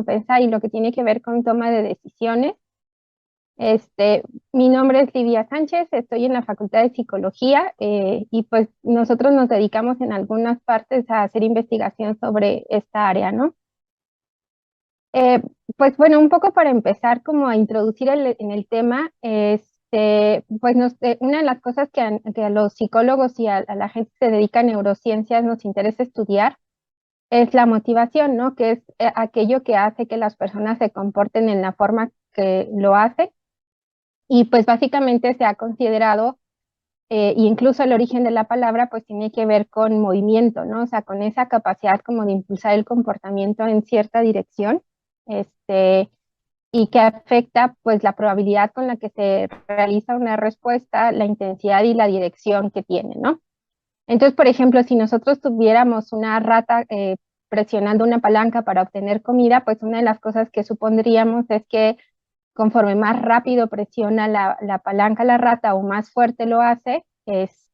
recompensa y lo que tiene que ver con toma de decisiones. Mi nombre es Livia Sánchez, estoy en la Facultad de Psicología y pues nosotros nos dedicamos en algunas partes a hacer investigación sobre esta área, ¿no? Eh, pues bueno, un poco para empezar como a introducir en el tema, pues una de las cosas que a los psicólogos y a la gente que se dedica a neurociencias nos interesa estudiar es la motivación, ¿no? Que es aquello que hace que las personas se comporten en la forma que lo hace. Y pues básicamente se ha considerado, y incluso el origen de la palabra, pues tiene que ver con movimiento, ¿no? O sea, con esa capacidad como de impulsar el comportamiento en cierta dirección, este, y que afecta pues la probabilidad con la que se realiza una respuesta, la intensidad y la dirección que tiene, ¿no? Entonces, por ejemplo, si nosotros tuviéramos una rata presionando una palanca para obtener comida, pues una de las cosas que supondríamos es que conforme más rápido presiona la palanca la rata o más fuerte lo hace, pues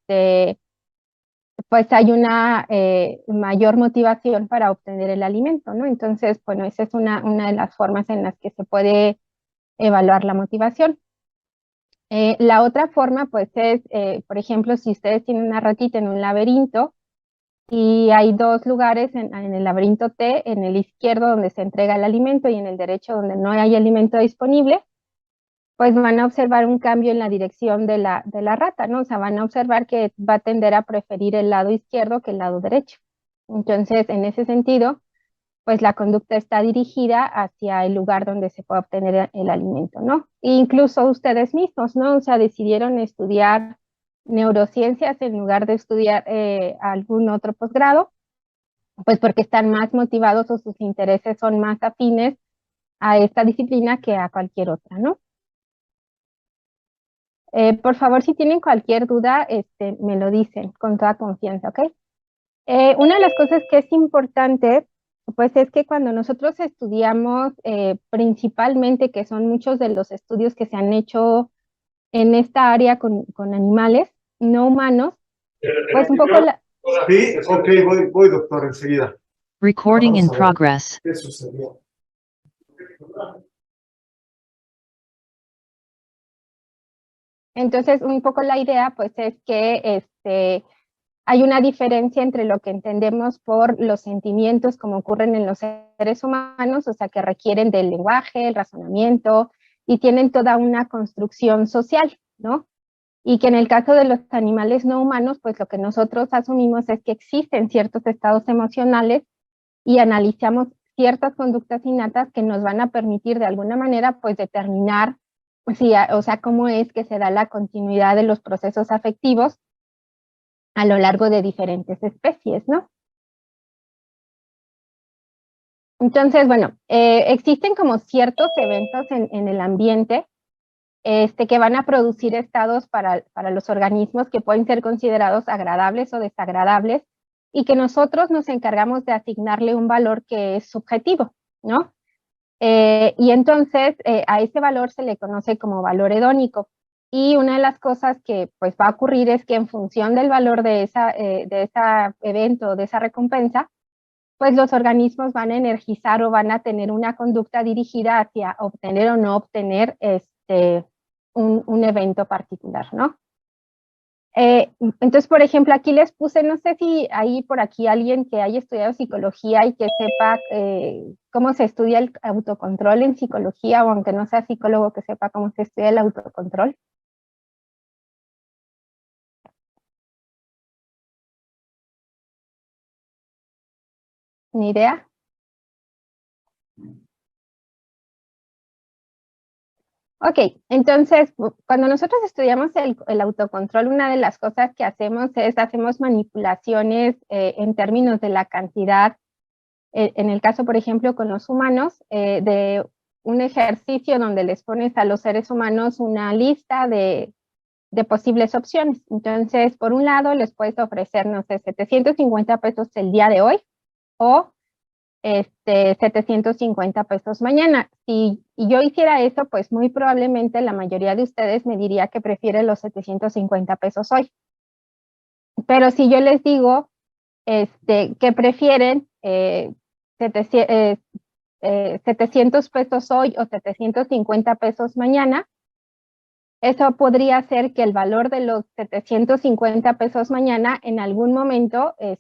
hay una mayor motivación para obtener el alimento, ¿no? Entonces, bueno, esa es una de las formas en las que se puede evaluar la motivación. La otra forma, pues, es, por ejemplo, si ustedes tienen una ratita en un laberinto y hay dos lugares en el laberinto T, en el izquierdo donde se entrega el alimento y en el derecho donde no hay alimento disponible, pues van a observar un cambio en la dirección de la rata, ¿no? O sea, van a observar que va a tender a preferir el lado izquierdo que el lado derecho. Entonces, en ese sentido, pues la conducta está dirigida hacia el lugar donde se puede obtener el alimento, ¿no? E incluso ustedes mismos, ¿no? O sea, decidieron estudiar neurociencias en lugar de estudiar algún otro posgrado, pues porque están más motivados o sus intereses son más afines a esta disciplina que a cualquier otra, ¿no? Por favor, si tienen cualquier duda, me lo dicen con toda confianza, ¿ok? Una de las cosas que es importante, pues es que cuando nosotros estudiamos principalmente, que son muchos de los estudios que se han hecho en esta área con animales no humanos, pues un poco Sí, ok, voy, doctor, enseguida. Recording Vamos in a ver progress. qué sucedió. entonces un poco la idea, pues es que hay una diferencia entre lo que entendemos por los sentimientos como ocurren en los seres humanos, o sea, que requieren del lenguaje, el razonamiento y tienen toda una construcción social, ¿no? Y que en el caso de los animales no humanos, pues lo que nosotros asumimos es que existen ciertos estados emocionales y analizamos ciertas conductas innatas que nos van a permitir de alguna manera, pues determinar, si, o sea, cómo es que se da la continuidad de los procesos afectivos a lo largo de diferentes especies, ¿no? Entonces, bueno, existen como ciertos eventos en el ambiente que van a producir estados para los organismos que pueden ser considerados agradables o desagradables y que nosotros nos encargamos de asignarle un valor que es subjetivo, ¿no? Y entonces a ese valor se le conoce como valor hedónico. Y una de las cosas que pues va a ocurrir es que en función del valor de ese evento, de esa recompensa, pues los organismos van a energizar o van a tener una conducta dirigida hacia obtener o no obtener un evento particular, ¿no? Entonces, por ejemplo, aquí les puse, no sé si hay por aquí alguien que haya estudiado psicología y que sepa cómo se estudia el autocontrol en psicología, o aunque no sea psicólogo, que sepa cómo se estudia el autocontrol. ¿Ni idea? Ok, entonces, cuando nosotros estudiamos el autocontrol, una de las cosas que hacemos es, hacemos manipulaciones en términos de la cantidad, en el caso, por ejemplo, con los humanos, de un ejercicio donde les pones a los seres humanos una lista de posibles opciones. Entonces, por un lado, les puedes ofrecer, no sé, 750 pesos el día de hoy, o 750 pesos mañana. Si yo hiciera eso, pues muy probablemente la mayoría de ustedes me diría que prefiere los 750 pesos hoy. Pero si yo les digo que prefieren 700 pesos hoy o 750 pesos mañana, eso podría hacer que el valor de los 750 pesos mañana en algún momento, o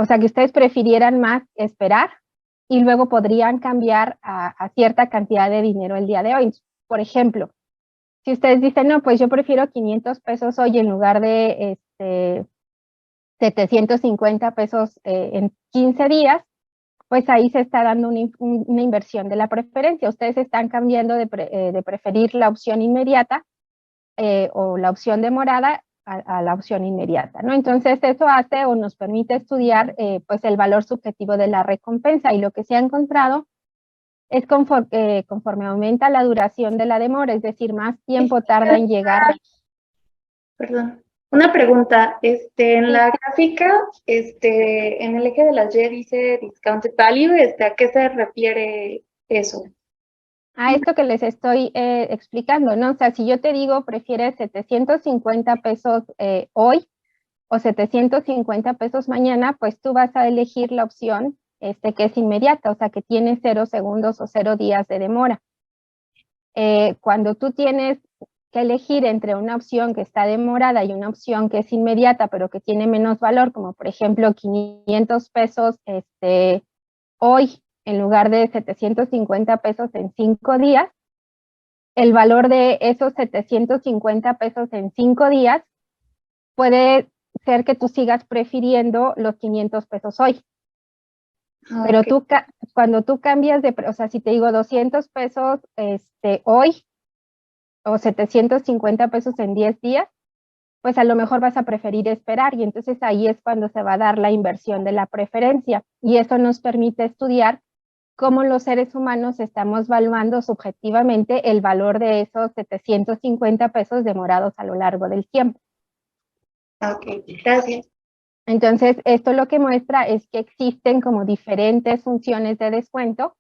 sea, que ustedes prefirieran más esperar y luego podrían cambiar a cierta cantidad de dinero el día de hoy. Por ejemplo, si ustedes dicen, no, pues yo prefiero 500 pesos hoy en lugar de 750 pesos en 15 días, pues ahí se está dando una inversión de la preferencia. Ustedes están cambiando de preferir la opción inmediata o la opción demorada a la opción inmediata, ¿no? Entonces eso hace o nos permite estudiar pues el valor subjetivo de la recompensa, y lo que se ha encontrado es conforme aumenta la duración de la demora, es decir, más tiempo tarda en llegar. Perdón. Una pregunta, en la gráfica, en el eje de las Y dice discounted value, ¿a qué se refiere eso? A esto que les estoy explicando, ¿no? O sea, si yo te digo, prefieres 750 pesos hoy o 750 pesos mañana, pues tú vas a elegir la opción que es inmediata, o sea, que tiene 0 segundos o 0 días de demora. Cuando tú tienes que elegir entre una opción que está demorada y una opción que es inmediata, pero que tiene menos valor, como por ejemplo 500 pesos hoy en lugar de 750 pesos en 5 días, el valor de esos 750 pesos en 5 días puede ser que tú sigas prefiriendo los 500 pesos hoy. Pero Okay. cuando tú cambias o sea, si te digo 200 pesos hoy o 750 pesos en 10 días, pues a lo mejor vas a preferir esperar, y entonces ahí es cuando se va a dar la inversión de la preferencia, y eso nos permite estudiar cómo los seres humanos estamos valuando subjetivamente el valor de esos 750 pesos demorados a lo largo del tiempo. Ok, gracias. Entonces, esto lo que muestra es que existen como diferentes funciones de descuento,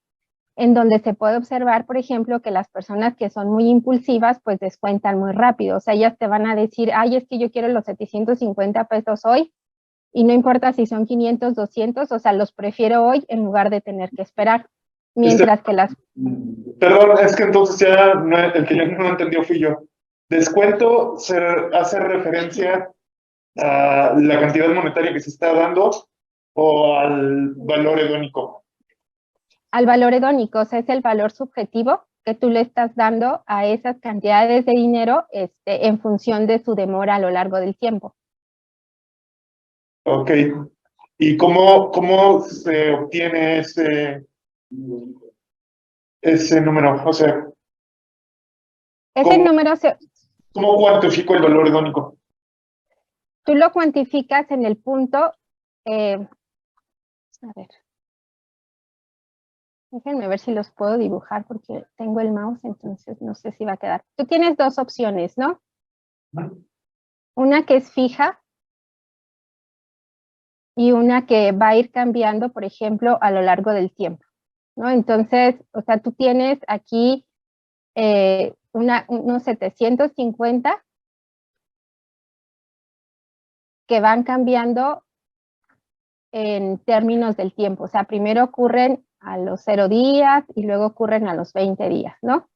en donde se puede observar, por ejemplo, que las personas que son muy impulsivas, pues descuentan muy rápido. O sea, ellas te van a decir, ay, es que yo quiero los 750 pesos hoy, y no importa si son 500, 200, o sea, los prefiero hoy en lugar de tener que esperar. Mientras que las... Perdón, es que entonces ya el que yo no entendió fui yo. Descuento se hace referencia a la cantidad monetaria que se está dando o al valor hedónico. Al valor hedónico, o sea, es el valor subjetivo que tú le estás dando a esas cantidades de dinero en función de su demora a lo largo del tiempo. Ok. ¿Y cómo se obtiene ese número? O sea, Ese número ¿cómo cuantifico el valor hedónico? tú lo cuantificas en el punto, a ver, déjenme ver si los puedo dibujar porque tengo el mouse, entonces no sé si va a quedar. Tú tienes dos opciones, ¿no? Una que es fija y una que va a ir cambiando, por ejemplo, a lo largo del tiempo, ¿no? Entonces, o sea, tú tienes aquí unos 750 que van cambiando en términos del tiempo. O sea, primero ocurren a los 0 días y luego ocurren a los 20 días, ¿no?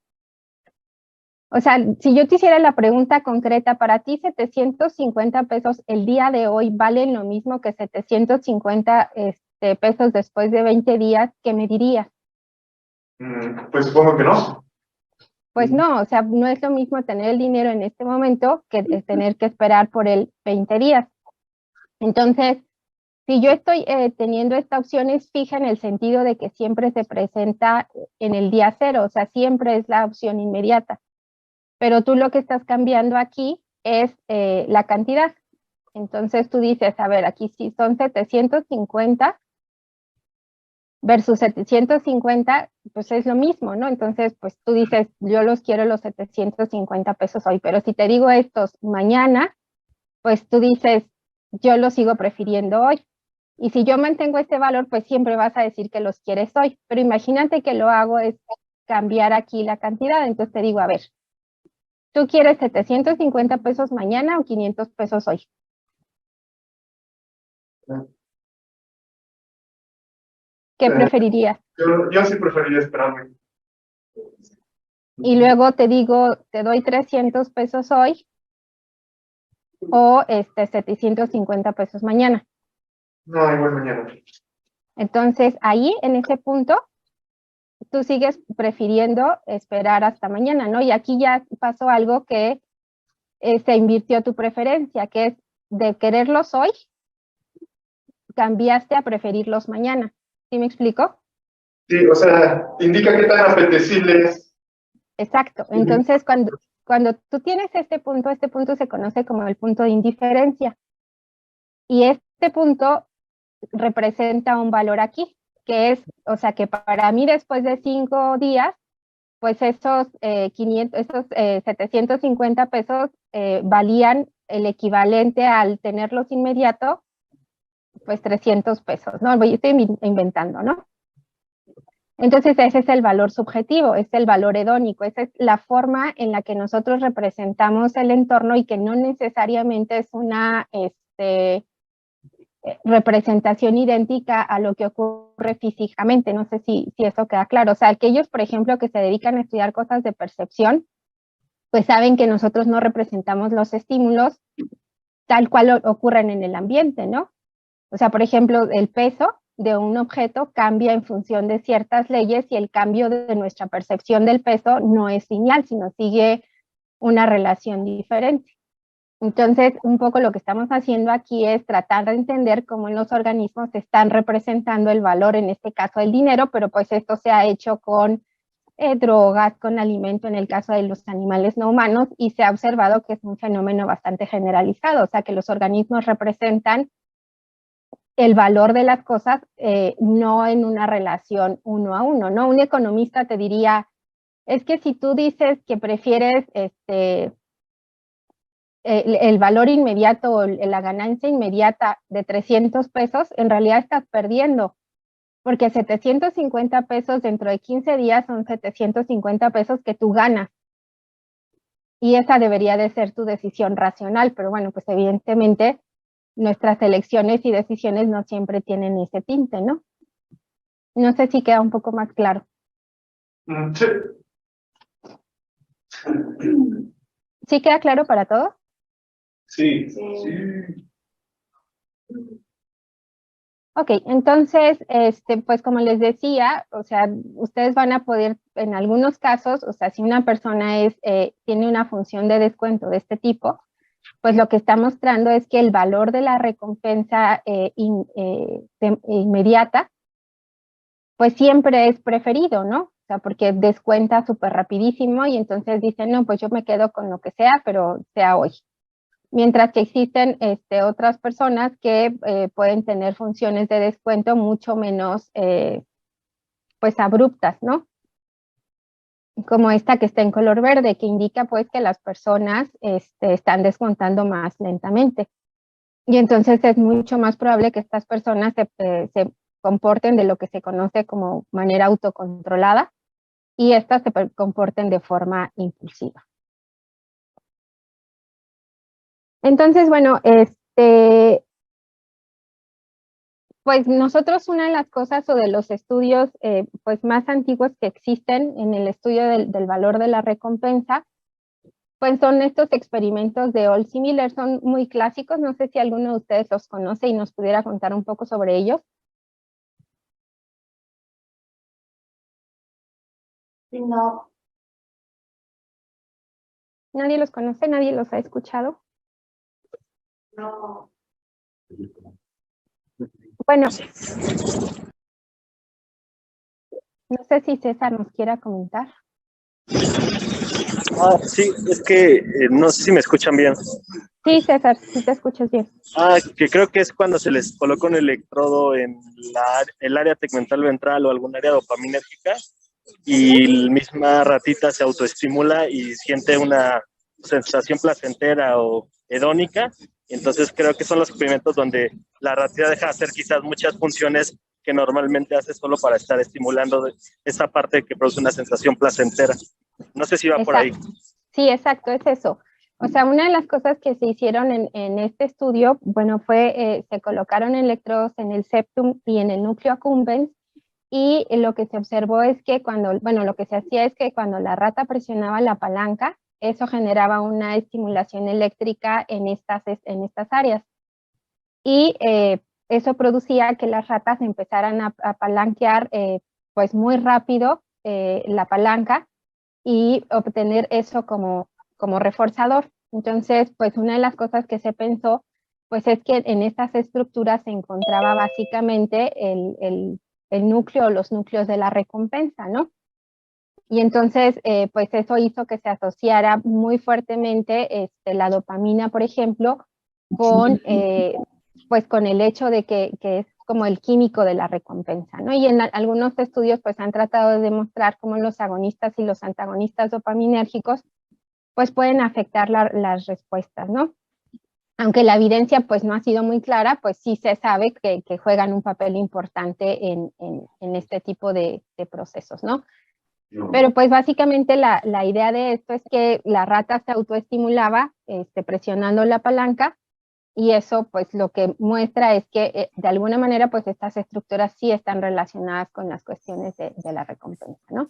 O sea, si yo te hiciera la pregunta concreta, para ti 750 pesos el día de hoy valen lo mismo que 750 pesos después de 20 días, ¿qué me dirías? Pues supongo que no. Pues no, o sea, no es lo mismo tener el dinero en este momento que tener que esperar por el 20 días. Entonces, si yo estoy teniendo esta opción es fija en el sentido de que siempre se presenta en el día cero, o sea, siempre es la opción inmediata. Pero tú lo que estás cambiando aquí es la cantidad. Entonces tú dices, a ver, aquí sí son 750 versus 750, pues es lo mismo, ¿no? Entonces, pues tú dices, yo los quiero los 750 pesos hoy, pero si te digo estos mañana, pues tú dices, yo los sigo prefiriendo hoy. Y si yo mantengo este valor, pues siempre vas a decir que los quieres hoy. Pero imagínate que lo hago es cambiar aquí la cantidad. Entonces te digo, a ver, ¿tú quieres 750 pesos mañana o 500 pesos hoy? ¿Qué preferirías? Yo sí preferiría esperarme. Y luego te digo, te doy 300 pesos hoy o 750 pesos mañana. No, igual mañana. Entonces, ahí, en ese punto, tú sigues prefiriendo esperar hasta mañana, ¿no? Y aquí ya pasó algo que se invirtió tu preferencia, que es de quererlos hoy, cambiaste a preferirlos mañana. ¿Sí me explico? Sí, o sea, indica qué tan apetecible es. Exacto. Entonces, cuando tú tienes este punto se conoce como el punto de indiferencia. Y este punto representa un valor aquí, que es, o sea, que para mí después de 5 días, pues esos 750 pesos valían el equivalente al tenerlos inmediato, pues 300 pesos, ¿no? Estoy inventando, ¿no? Entonces ese es el valor subjetivo, es el valor hedónico, esa es la forma en la que nosotros representamos el entorno y que no necesariamente es una representación idéntica a lo que ocurre físicamente. No sé si eso queda claro. O sea, aquellos, por ejemplo, que se dedican a estudiar cosas de percepción, pues saben que nosotros no representamos los estímulos tal cual ocurren en el ambiente, ¿no? O sea, por ejemplo, el peso de un objeto cambia en función de ciertas leyes y el cambio de nuestra percepción del peso no es lineal, sino sigue una relación diferente. Entonces, un poco lo que estamos haciendo aquí es tratar de entender cómo en los organismos se están representando el valor, en este caso el dinero, pero pues esto se ha hecho con drogas, con alimento en el caso de los animales no humanos, y se ha observado que es un fenómeno bastante generalizado, o sea que los organismos representan el valor de las cosas no en una relación uno a uno, ¿no? Un economista te diría, es que si tú dices que prefieres el valor inmediato o la ganancia inmediata de 300 pesos, en realidad estás perdiendo, porque 750 pesos dentro de 15 días son 750 pesos que tú ganas. Y esa debería de ser tu decisión racional, pero bueno, pues evidentemente nuestras elecciones y decisiones no siempre tienen ese tinte, ¿no? No sé si queda un poco más claro. Sí. ¿Sí queda claro para todos? Sí. Ok, entonces, pues como les decía, o sea, ustedes van a poder, en algunos casos, o sea, si una persona tiene una función de descuento de este tipo, pues lo que está mostrando es que el valor de la recompensa inmediata, pues siempre es preferido, ¿no? O sea, porque descuenta súper rapidísimo y entonces dicen, no, pues yo me quedo con lo que sea, pero sea hoy. Mientras que existen otras personas que pueden tener funciones de descuento mucho menos pues abruptas, ¿no? Como esta que está en color verde, que indica pues que las personas están descontando más lentamente. Y entonces es mucho más probable que estas personas se comporten de lo que se conoce como manera autocontrolada y estas se comporten de forma impulsiva. Entonces, bueno, pues nosotros una de las cosas o de los estudios pues más antiguos que existen en el estudio del valor de la recompensa, pues son estos experimentos de Olds y Miller, son muy clásicos, no sé si alguno de ustedes los conoce y nos pudiera contar un poco sobre ellos. No. ¿Nadie los conoce? ¿Nadie los ha escuchado? No. Bueno, no sé si César nos quiera comentar. Sí, es que no sé si me escuchan bien. Sí, César, sí te escuchas bien. Que creo que es cuando se les coloca un electrodo en el área tegmental ventral o algún área dopaminérgica y la misma ratita se autoestimula y siente una sensación placentera o hedónica. Entonces creo que son los experimentos donde la ratita deja de hacer quizás muchas funciones que normalmente hace solo para estar estimulando esa parte que produce una sensación placentera. No sé si va por ahí. Sí, exacto, es eso. O sea, una de las cosas que se hicieron en este estudio, bueno, fue, se colocaron electrodos en el septum y en el núcleo accumbens y lo que se observó es que lo que se hacía es que cuando la rata presionaba la palanca, eso generaba una estimulación eléctrica en estas áreas. Y eso producía que las ratas empezaran a palanquear pues muy rápido la palanca y obtener eso como reforzador. Entonces, pues una de las cosas que se pensó, pues es que en estas estructuras se encontraba básicamente el núcleo o los núcleos de la recompensa, ¿no? Y entonces, pues eso hizo que se asociara muy fuertemente la dopamina, por ejemplo, con, pues con el hecho de que es como el químico de la recompensa, ¿no? Y en algunos estudios, pues han tratado de demostrar cómo los agonistas y los antagonistas dopaminérgicos, pues pueden afectar las respuestas, ¿no? Aunque la evidencia pues no ha sido muy clara, pues sí se sabe que juegan un papel importante en este tipo de procesos, ¿no? Pero pues básicamente la idea de esto es que la rata se autoestimulaba presionando la palanca y eso pues lo que muestra es que de alguna manera pues estas estructuras sí están relacionadas con las cuestiones de la recompensa, ¿no?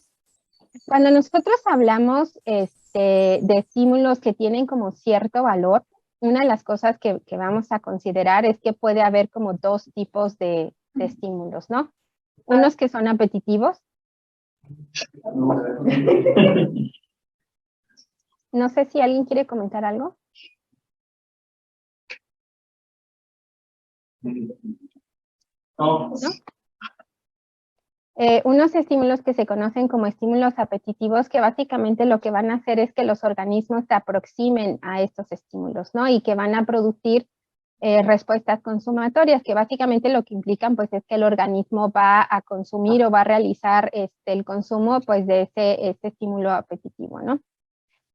Cuando nosotros hablamos de estímulos que tienen como cierto valor, una de las cosas que vamos a considerar es que puede haber como dos tipos de estímulos, ¿no? Unos que son apetitivos. No sé si alguien quiere comentar algo. No. ¿No? Unos estímulos que se conocen como estímulos apetitivos, que básicamente lo que van a hacer es que los organismos se aproximen a estos estímulos, ¿no? Y que van a producir respuestas consumatorias, que básicamente lo que implican pues es que el organismo va a consumir o va a realizar el consumo pues de ese estímulo apetitivo, ¿no?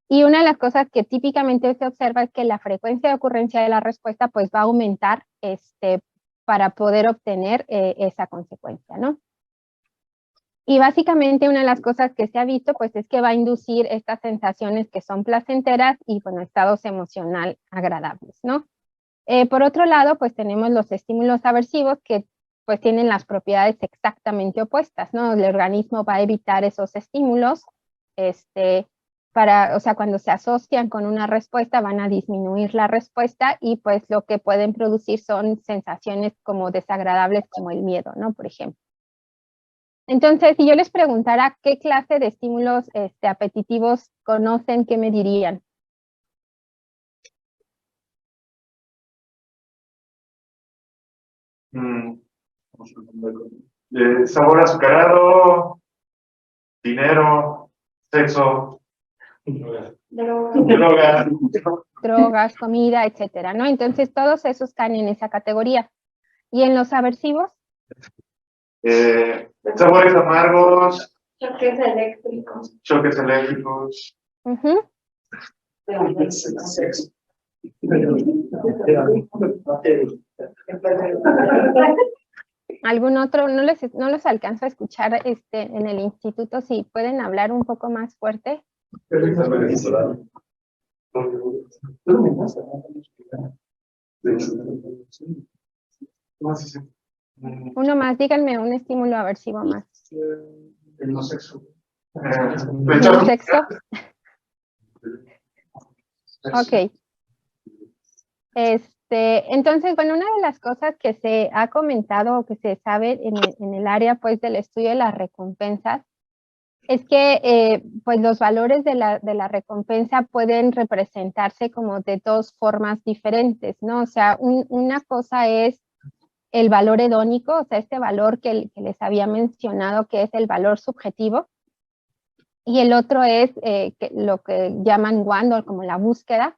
Y una de las cosas que típicamente se observa es que la frecuencia de ocurrencia de la respuesta pues va a aumentar para poder obtener esa consecuencia, ¿no? Y básicamente una de las cosas que se ha visto pues es que va a inducir estas sensaciones que son placenteras y bueno, estados emocional agradables, ¿no? Por otro lado, pues tenemos los estímulos aversivos que pues tienen las propiedades exactamente opuestas, ¿no? El organismo va a evitar esos estímulos, o sea, cuando se asocian con una respuesta van a disminuir la respuesta y pues lo que pueden producir son sensaciones como desagradables como el miedo, ¿no? Por ejemplo. Entonces, si yo les preguntara qué clase de estímulos apetitivos conocen, ¿qué me dirían? Sabor azucarado, dinero, sexo, drogas. Drogas, comida, etcétera, ¿no? Entonces, todos esos caen en esa categoría. ¿Y en los aversivos? Sabores amargos, Choques eléctricos. choques eléctricos. Uh-huh. Sexo. ¿Algún otro? No los alcanzo a escuchar en el instituto, si pueden hablar un poco más fuerte. Uno más, díganme un estímulo aversivo más. El no sexo. ¿El sexo? Ok. Entonces, bueno, una de las cosas que se ha comentado o que se sabe en el área pues del estudio de las recompensas es que pues los valores de la recompensa pueden representarse como de dos formas diferentes, ¿no? O sea, una cosa es el valor hedónico, o sea, este valor que les había mencionado que es el valor subjetivo, y el otro es lo que llaman want, como la búsqueda,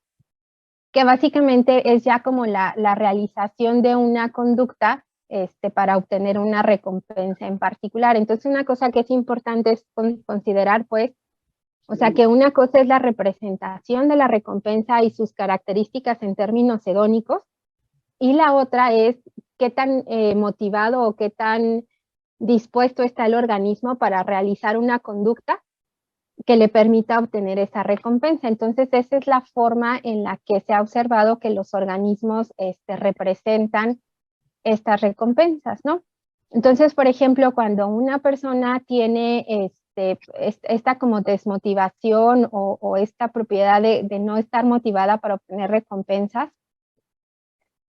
que básicamente es ya como la realización de una conducta para obtener una recompensa en particular. Entonces, una cosa que es importante es considerar, pues, o sea, que una cosa es la representación de la recompensa y sus características en términos hedónicos, y la otra es qué tan motivado o qué tan dispuesto está el organismo para realizar una conducta que le permita obtener esa recompensa. Entonces, esa es la forma en la que se ha observado que los organismos representan estas recompensas, ¿no? Entonces, por ejemplo, cuando una persona tiene esta como desmotivación o esta propiedad de no estar motivada para obtener recompensas,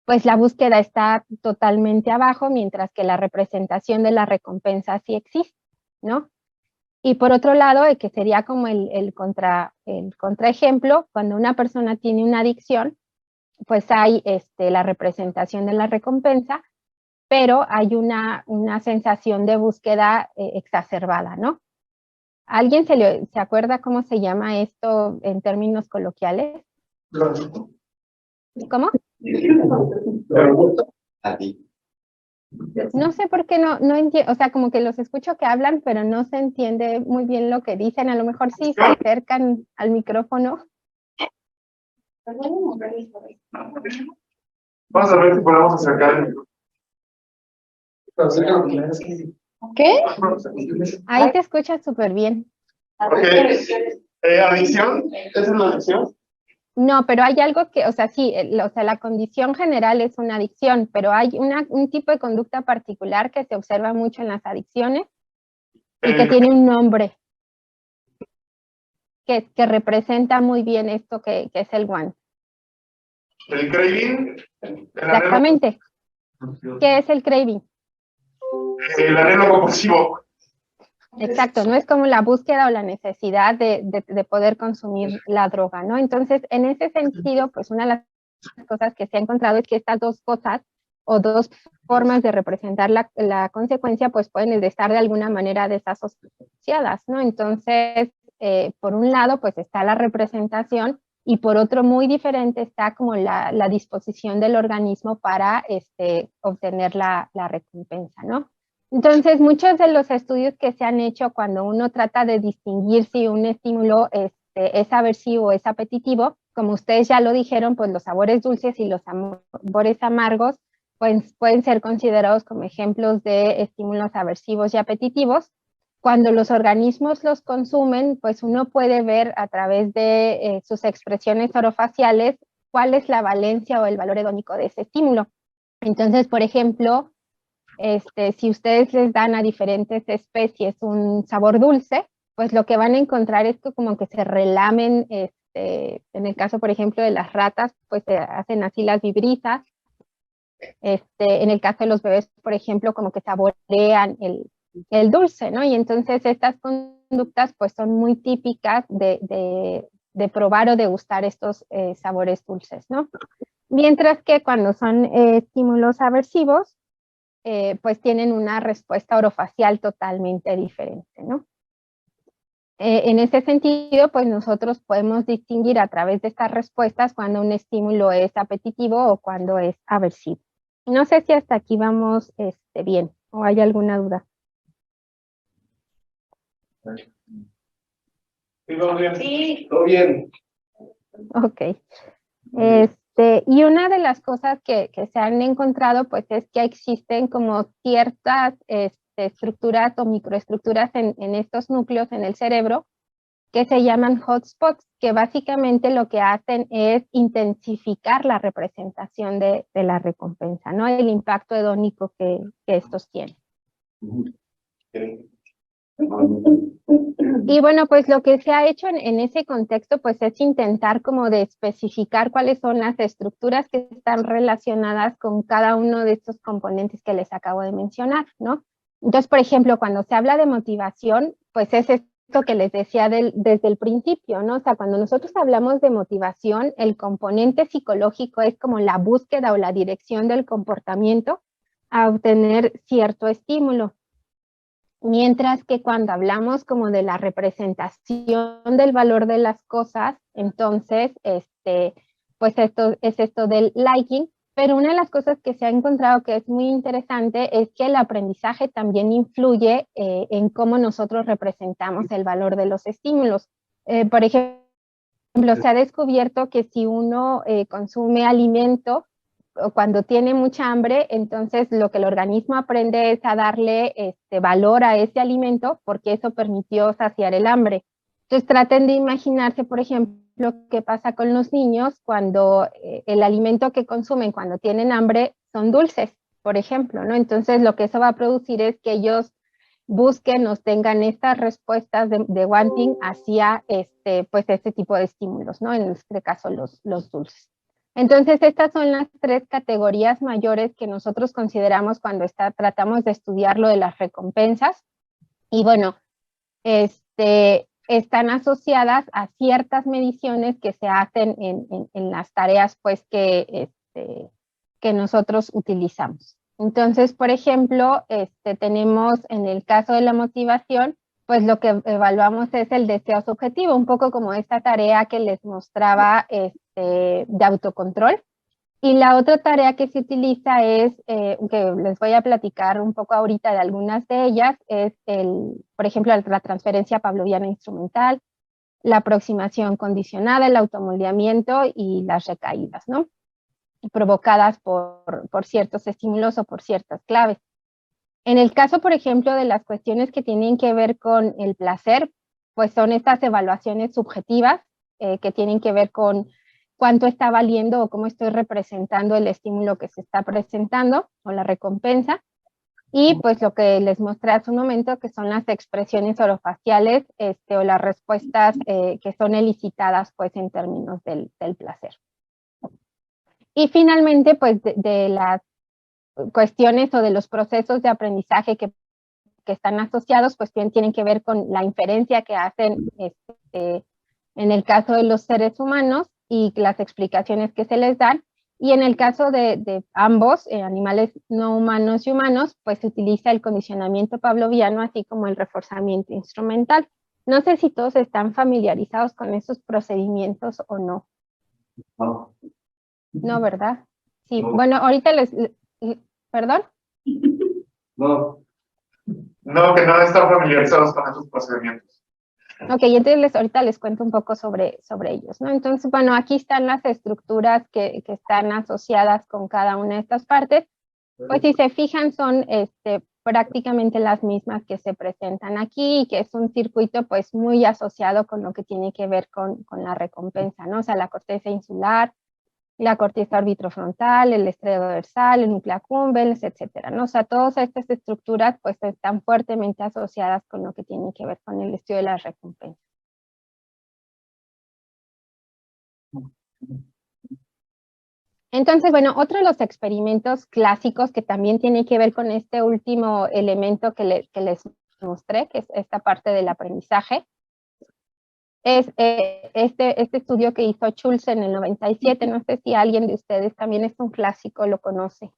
pues la búsqueda está totalmente abajo, mientras que la representación de la recompensa sí existe, ¿no? Y por otro lado, que sería como el contraejemplo, cuando una persona tiene una adicción, pues hay la representación de la recompensa, pero hay una sensación de búsqueda exacerbada, ¿no? ¿Alguien se acuerda cómo se llama esto en términos coloquiales? ¿Cómo? A ti. No sé por qué no entiendo, o sea, como que los escucho que hablan, pero no se entiende muy bien lo que dicen. A lo mejor sí se acercan al micrófono. Vamos a ver si podemos acercar el micrófono. ¿Qué? Ahí te escuchas súper bien. Ok. ¿Adicción? ¿Esa es la adicción? No, pero hay algo que, o sea, sí, o sea, la condición general es una adicción, pero hay un tipo de conducta particular que se observa mucho en las adicciones y que tiene un nombre que representa muy bien esto que es el one. El craving. Exactamente. ¿Qué es el craving? El anhelo compulsivo. Exacto, no es como la búsqueda o la necesidad de poder consumir la droga, ¿no? Entonces, en ese sentido, pues una de las cosas que se ha encontrado es que estas dos cosas o dos formas de representar la consecuencia, pues pueden estar de alguna manera desasociadas, ¿no? Entonces, por un lado, pues está la representación y por otro, muy diferente, está como la disposición del organismo para obtener la recompensa, ¿no? Entonces, muchos de los estudios que se han hecho cuando uno trata de distinguir si un estímulo es aversivo o es apetitivo, como ustedes ya lo dijeron, pues los sabores dulces y los sabores amargos pues, pueden ser considerados como ejemplos de estímulos aversivos y apetitivos. Cuando los organismos los consumen, pues uno puede ver a través de sus expresiones orofaciales cuál es la valencia o el valor hedónico de ese estímulo. Entonces, por ejemplo, si ustedes les dan a diferentes especies un sabor dulce, pues lo que van a encontrar es que como que se relamen, en el caso, por ejemplo, de las ratas, pues se hacen así las vibrisas. En el caso de los bebés, por ejemplo, como que saborean el dulce, ¿no? Y entonces estas conductas pues son muy típicas de probar o de gustar estos sabores dulces, ¿no? Mientras que cuando son estímulos aversivos, pues tienen una respuesta orofacial totalmente diferente, ¿no? En ese sentido, pues nosotros podemos distinguir a través de estas respuestas cuando un estímulo es apetitivo o cuando es aversivo. No sé si hasta aquí vamos bien o hay alguna duda. Sí, vamos bien. Sí. Todo bien. Ok. Y una de las cosas que se han encontrado, pues es que existen como ciertas estructuras o microestructuras en estos núcleos en el cerebro que se llaman hotspots, que básicamente lo que hacen es intensificar la representación de la recompensa, ¿no? El impacto hedónico que estos tienen. Y bueno, pues lo que se ha hecho en ese contexto, pues es intentar como de especificar cuáles son las estructuras que están relacionadas con cada uno de estos componentes que les acabo de mencionar, ¿no? Entonces, por ejemplo, cuando se habla de motivación, pues es esto que les decía desde el principio, ¿no? O sea, cuando nosotros hablamos de motivación, el componente psicológico es como la búsqueda o la dirección del comportamiento a obtener cierto estímulo. Mientras que cuando hablamos como de la representación del valor de las cosas, entonces, pues esto es esto del liking, pero una de las cosas que se ha encontrado que es muy interesante es que el aprendizaje también influye en cómo nosotros representamos el valor de los estímulos. Por ejemplo, se ha descubierto que si uno consume alimento, o cuando tiene mucha hambre, entonces lo que el organismo aprende es a darle valor a ese alimento porque eso permitió saciar el hambre. Entonces traten de imaginarse, por ejemplo, qué pasa con los niños cuando el alimento que consumen cuando tienen hambre son dulces. por ejemplo, ¿no? Entonces lo que eso va a producir es que ellos busquen o tengan estas respuestas de wanting hacia pues este tipo de estímulos, ¿no? En este caso los dulces. Entonces estas son las tres categorías mayores que nosotros consideramos cuando tratamos de estudiar lo de las recompensas. Y bueno, están asociadas a ciertas mediciones que se hacen en las tareas pues que nosotros utilizamos. Entonces, por ejemplo, tenemos en el caso de la motivación, pues lo que evaluamos es el deseo subjetivo, un poco como esta tarea que les mostraba de autocontrol. Y la otra tarea que se utiliza es, que les voy a platicar un poco ahorita de algunas de ellas, es por ejemplo, la transferencia pavloviana instrumental, la aproximación condicionada, el automoldeamiento y las recaídas, ¿no? Provocadas por ciertos estímulos o por ciertas claves. En el caso, por ejemplo, de las cuestiones que tienen que ver con el placer, pues son estas evaluaciones subjetivas que tienen que ver con cuánto está valiendo o cómo estoy representando el estímulo que se está presentando o la recompensa. Y pues lo que les mostré hace un momento, que son las expresiones orofaciales o las respuestas que son elicitadas pues en términos del placer. Y finalmente, pues de las cuestiones o de los procesos de aprendizaje que están asociados, pues tienen que ver con la inferencia que hacen en el caso de los seres humanos y las explicaciones que se les dan. Y en el caso de ambos, animales no humanos y humanos, pues se utiliza el condicionamiento pavloviano, así como el reforzamiento instrumental. No sé si todos están familiarizados con esos procedimientos o no. No. No, ¿verdad? Sí, No. bueno, ahorita ¿perdón? No. No, que no están familiarizados con esos procedimientos. Ok, entonces ahorita les cuento un poco sobre ellos, ¿no? Entonces, bueno, aquí están las estructuras que están asociadas con cada una de estas partes. Pues si se fijan, son prácticamente las mismas que se presentan aquí, y que es un circuito pues muy asociado con lo que tiene que ver con la recompensa, ¿no? O sea, la corteza insular, la corteza orbitrofrontal, el estriado dorsal, el núcleo accumbens, etcétera, ¿no? O sea, todas estas estructuras pues están fuertemente asociadas con lo que tiene que ver con el estudio de las recompensas. Entonces, bueno, otro de los experimentos clásicos que también tiene que ver con este último elemento que les mostré, que es esta parte del aprendizaje, es este estudio que hizo Schulz en el 97, no sé si alguien de ustedes también es un clásico, lo conoce.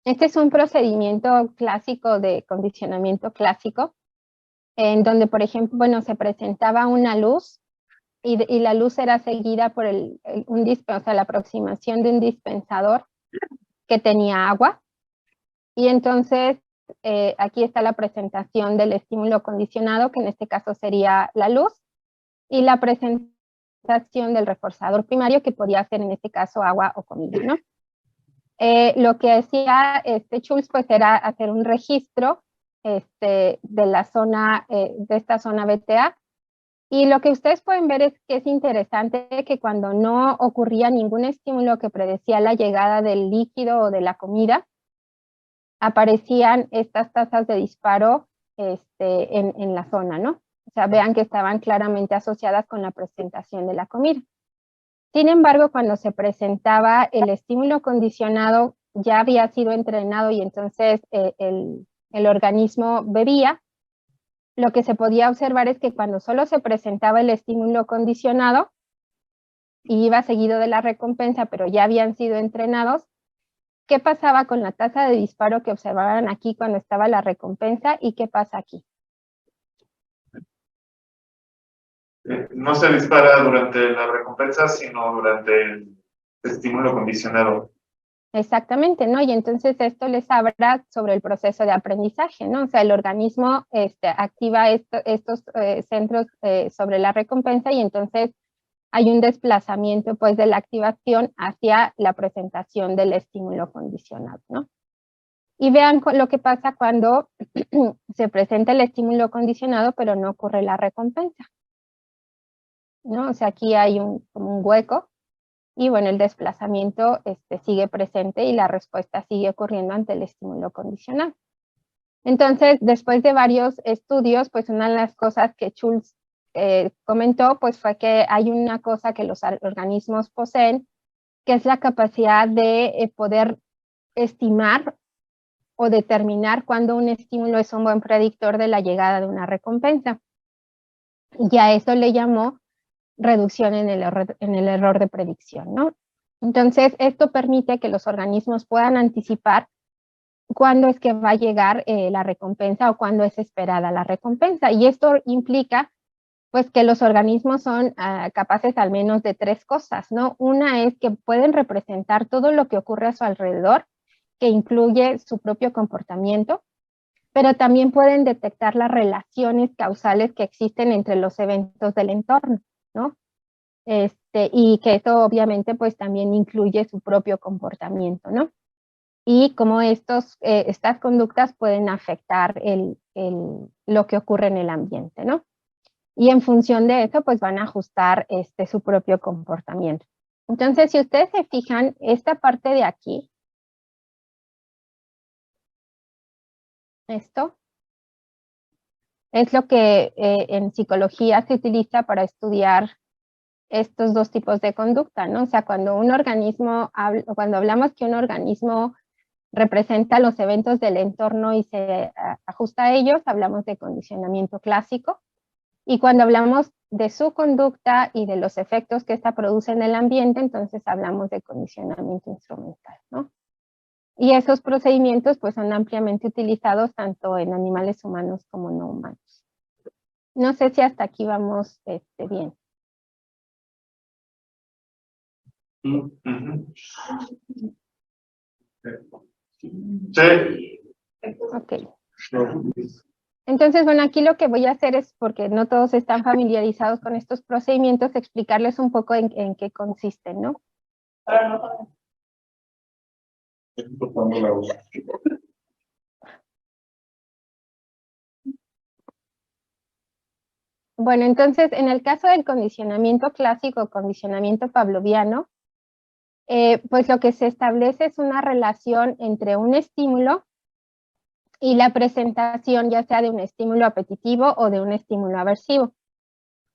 Este es un procedimiento clásico de condicionamiento clásico, en donde, por ejemplo, bueno, se presentaba una luz y la luz era seguida por o sea, la aproximación de un dispensador que tenía agua. Y entonces aquí está la presentación del estímulo condicionado, que en este caso sería la luz, y la presentación del reforzador primario, que podía ser en este caso agua o comida, ¿no? Lo que hacía Schulz pues era hacer un registro de la zona, de esta zona BTA, y lo que ustedes pueden ver es que es interesante que cuando no ocurría ningún estímulo que predecía la llegada del líquido o de la comida, aparecían estas tasas de disparo en la zona, ¿no? O sea, vean que estaban claramente asociadas con la presentación de la comida. Sin embargo, cuando se presentaba el estímulo condicionado, ya había sido entrenado y entonces el organismo bebía. Lo que se podía observar es que cuando solo se presentaba el estímulo condicionado y iba seguido de la recompensa, pero ya habían sido entrenados, ¿qué pasaba con la tasa de disparo que observaban aquí cuando estaba la recompensa y qué pasa aquí? No se dispara durante la recompensa, sino durante el estímulo condicionado. Exactamente, ¿no? Y entonces esto les habla sobre el proceso de aprendizaje, ¿no? O sea, el organismo activa estos centros sobre la recompensa y entonces hay un desplazamiento pues de la activación hacia la presentación del estímulo condicionado, ¿no? Y vean lo que pasa cuando se presenta el estímulo condicionado, pero no ocurre la recompensa, ¿no? O sea, aquí hay como un hueco y bueno, el desplazamiento sigue presente y la respuesta sigue ocurriendo ante el estímulo condicionado. Entonces, después de varios estudios, pues una de las cosas que Schultz comentó, pues fue que hay una cosa que los organismos poseen, que es la capacidad de poder estimar o determinar cuándo un estímulo es un buen predictor de la llegada de una recompensa. Y a eso le llamó reducción en el error de predicción, ¿no? Entonces, esto permite que los organismos puedan anticipar cuándo es que va a llegar la recompensa o cuándo es esperada la recompensa. Y esto implica, pues, que los organismos son capaces al menos de tres cosas, ¿no? Una es que pueden representar todo lo que ocurre a su alrededor, que incluye su propio comportamiento, pero también pueden detectar las relaciones causales que existen entre los eventos del entorno, ¿no? Y que eso obviamente pues también incluye su propio comportamiento, ¿no? Y cómo estas conductas pueden afectar lo que ocurre en el ambiente, ¿no? Y en función de eso, pues van a ajustar su propio comportamiento. Entonces, si ustedes se fijan, esta parte de aquí, esto, es lo que en psicología se utiliza para estudiar estos dos tipos de conducta, ¿no? O sea, cuando cuando hablamos que un organismo representa los eventos del entorno y se ajusta a ellos, hablamos de condicionamiento clásico. Y cuando hablamos de su conducta y de los efectos que ésta produce en el ambiente, entonces hablamos de condicionamiento instrumental, ¿no? Y esos procedimientos pues son ampliamente utilizados tanto en animales humanos como no humanos. No sé si hasta aquí vamos bien. Sí. Ok. Entonces, bueno, aquí lo que voy a hacer es, porque no todos están familiarizados con estos procedimientos, explicarles un poco en qué consisten, ¿no? Bueno, entonces, en el caso del condicionamiento clásico, condicionamiento pavloviano, pues lo que se establece es una relación entre un estímulo y la presentación, ya sea de un estímulo apetitivo o de un estímulo aversivo.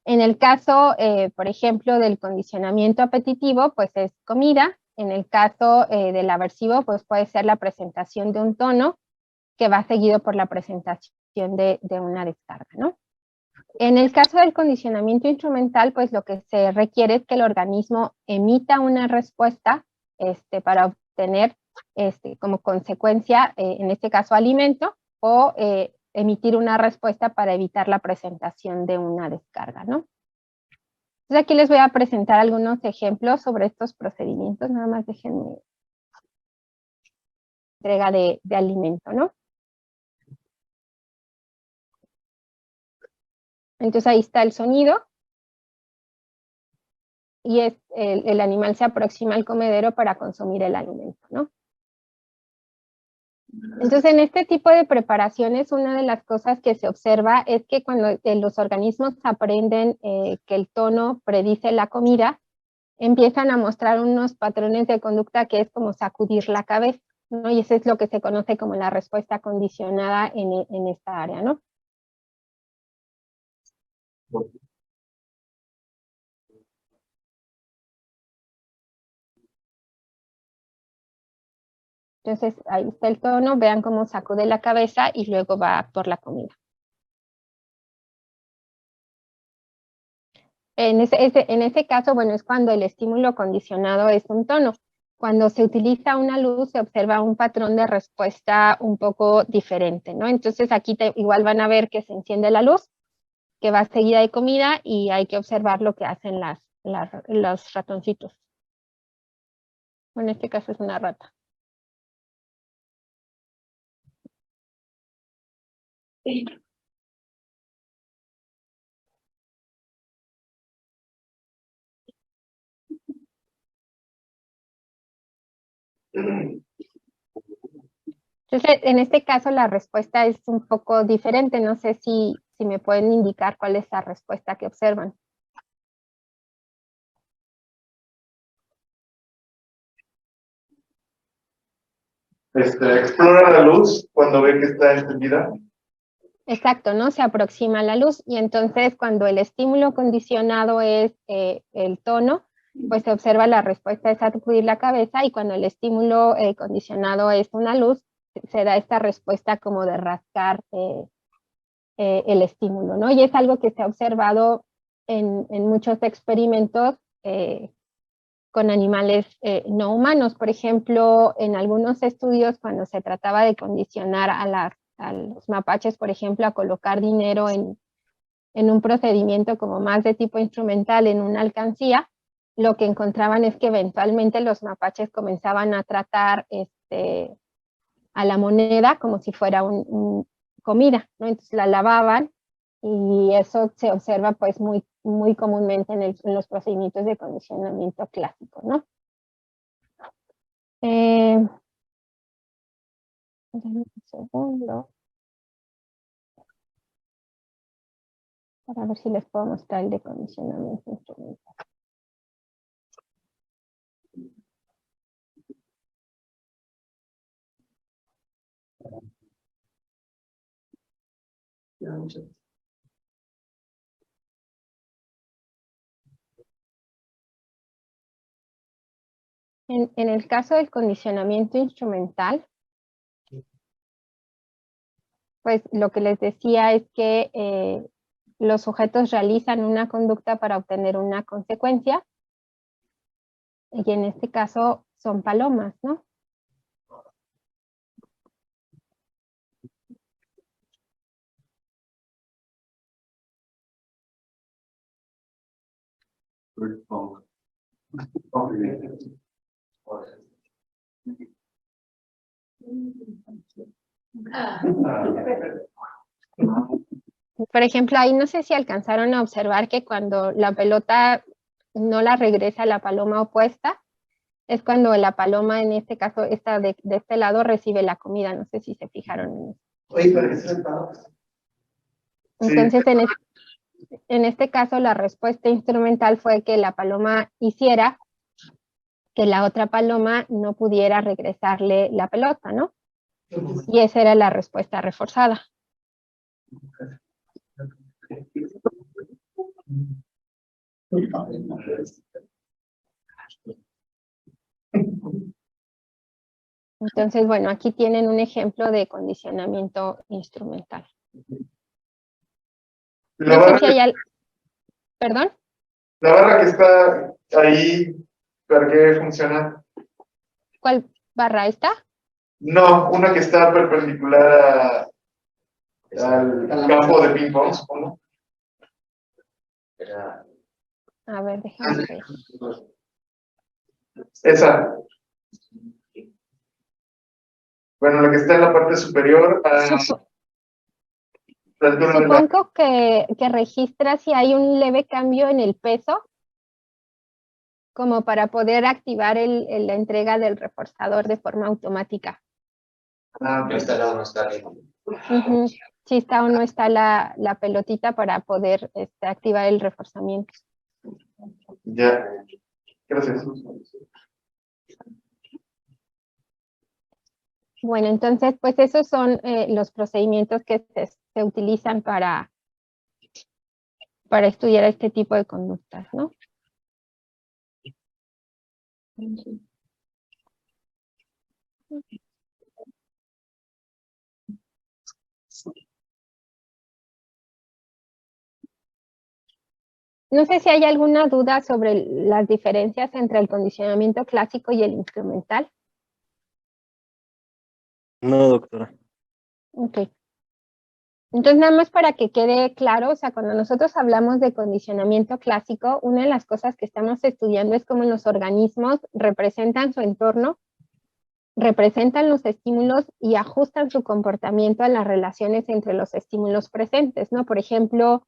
En el caso, por ejemplo, del condicionamiento apetitivo, pues es comida. En el caso del aversivo, pues puede ser la presentación de un tono que va seguido por la presentación de una descarga, ¿no? En el caso del condicionamiento instrumental, pues lo que se requiere es que el organismo emita una respuesta para obtener como consecuencia, en este caso, alimento, o emitir una respuesta para evitar la presentación de una descarga, ¿no? Entonces aquí les voy a presentar algunos ejemplos sobre estos procedimientos, nada más déjenme entrega de alimento, ¿no? Entonces ahí está el sonido y el animal se aproxima al comedero para consumir el alimento, ¿no? Entonces, en este tipo de preparaciones, una de las cosas que se observa es que cuando los organismos aprenden que el tono predice la comida, empiezan a mostrar unos patrones de conducta que es como sacudir la cabeza, ¿no? Y eso es lo que se conoce como la respuesta condicionada en esta área, ¿no? Entonces, ahí está el tono, vean cómo sacude la cabeza y luego va por la comida. En ese caso, bueno, es cuando el estímulo condicionado es un tono. Cuando se utiliza una luz, se observa un patrón de respuesta un poco diferente, ¿no? Entonces, aquí igual van a ver que se enciende la luz, que va seguida de comida y hay que observar lo que hacen los ratoncitos. En este caso es una rata. Sí. Entonces, en este caso la respuesta es un poco diferente. No sé si me pueden indicar cuál es la respuesta que observan. Explora la luz cuando ve que está encendida. Exacto, ¿no? Se aproxima a la luz y entonces cuando el estímulo condicionado es el tono, pues se observa la respuesta es sacudir la cabeza, y cuando el estímulo condicionado es una luz, se da esta respuesta como de rascar el estímulo, ¿no? Y es algo que se ha observado en muchos experimentos con animales no humanos. Por ejemplo, en algunos estudios, cuando se trataba de condicionar a los mapaches, por ejemplo, a colocar dinero en un procedimiento como más de tipo instrumental en una alcancía, lo que encontraban es que eventualmente los mapaches comenzaban a tratar a la moneda como si fuera comida, ¿no? Entonces la lavaban, y eso se observa pues muy, muy comúnmente en los procedimientos de condicionamiento clásico, ¿no? Dame un segundo para ver si les puedo mostrar el de condicionamiento instrumental. En el caso del condicionamiento instrumental, pues lo que les decía es que los sujetos realizan una conducta para obtener una consecuencia, y en este caso son palomas, ¿no? Por ejemplo, ahí no sé si alcanzaron a observar que cuando la pelota no la regresa a la paloma opuesta, es cuando la paloma, en este caso, esta de este lado, recibe la comida. No sé si se fijaron en eso. Oye, pero ¿qué sentado? Entonces, en este caso, la respuesta instrumental fue que la paloma hiciera que la otra paloma no pudiera regresarle la pelota, ¿no? Y esa era la respuesta reforzada. Entonces, bueno, aquí tienen un ejemplo de condicionamiento instrumental. La No sé barra, si hay ¿Perdón? la barra que está ahí, ¿para qué funciona? ¿Cuál barra está? No, una que está perpendicular al campo de ping pong, supongo. A ver, déjame ver. Esa. Bueno, la que está en la parte superior a la altura de la... Supongo que registra si hay un leve cambio en el peso, como para poder activar la entrega del reforzador de forma automática. Ah, No está lado, no está bien. Ujú. Si está o no está la pelotita para poder activar el reforzamiento. ya. Gracias. Bueno, entonces, pues esos son los procedimientos que se utilizan para estudiar este tipo de conductas, ¿no? No sé si hay alguna duda sobre las diferencias entre el condicionamiento clásico y el instrumental. No, doctora. Ok. Entonces, nada más para que quede claro, o sea, cuando nosotros hablamos de condicionamiento clásico, una de las cosas que estamos estudiando es cómo los organismos representan su entorno, representan los estímulos y ajustan su comportamiento a las relaciones entre los estímulos presentes, ¿no? Por ejemplo,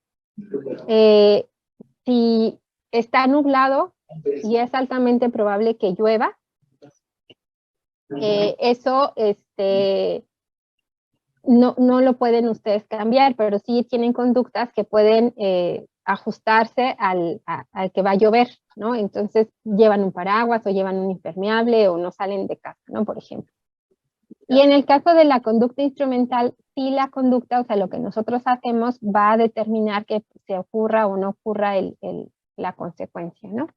si está nublado y es altamente probable que llueva, eso no lo pueden ustedes cambiar, pero sí tienen conductas que pueden ajustarse al que va a llover, ¿no? Entonces llevan un paraguas o llevan un impermeable o no salen de casa, ¿no? Por ejemplo. Y en el caso de la conducta instrumental, sí la conducta, o sea, lo que nosotros hacemos va a determinar que se ocurra o no ocurra la consecuencia, ¿no?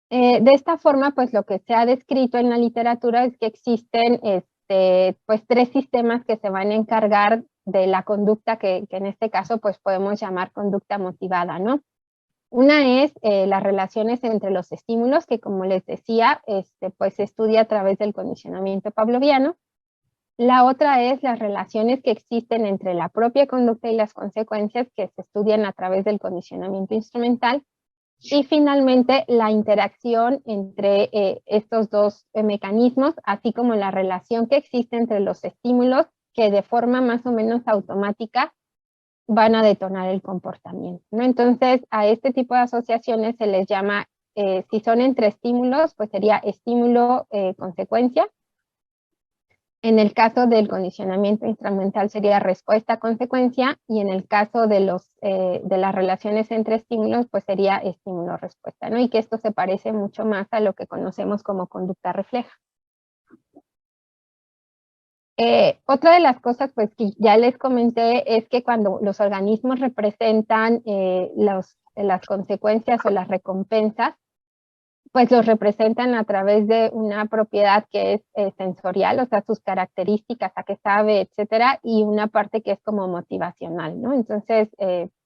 De esta forma, pues lo que se ha descrito en la literatura es que existen pues 3 sistemas que se van a encargar de la conducta que en este caso pues podemos llamar conducta motivada, ¿no? Una es las relaciones entre los estímulos, que como les decía, pues se estudia a través del condicionamiento pavloviano. La otra es las relaciones que existen entre la propia conducta y las consecuencias, que se estudian a través del condicionamiento instrumental. Y finalmente, la interacción entre estos 2 mecanismos, así como la relación que existe entre los estímulos que de forma más o menos automática van a detonar el comportamiento, ¿no? Entonces, a este tipo de asociaciones se les llama, si son entre estímulos, pues sería estímulo-consecuencia. En el caso del condicionamiento instrumental sería respuesta-consecuencia, y en el caso de las relaciones entre estímulos, pues sería estímulo-respuesta, ¿no? Y que esto se parece mucho más a lo que conocemos como conducta refleja. Otra de las cosas, pues, que ya les comenté es que cuando los organismos representan las consecuencias o las recompensas, pues los representan a través de una propiedad que es sensorial, o sea, sus características, a qué sabe, etcétera, y una parte que es como motivacional, ¿no? Entonces,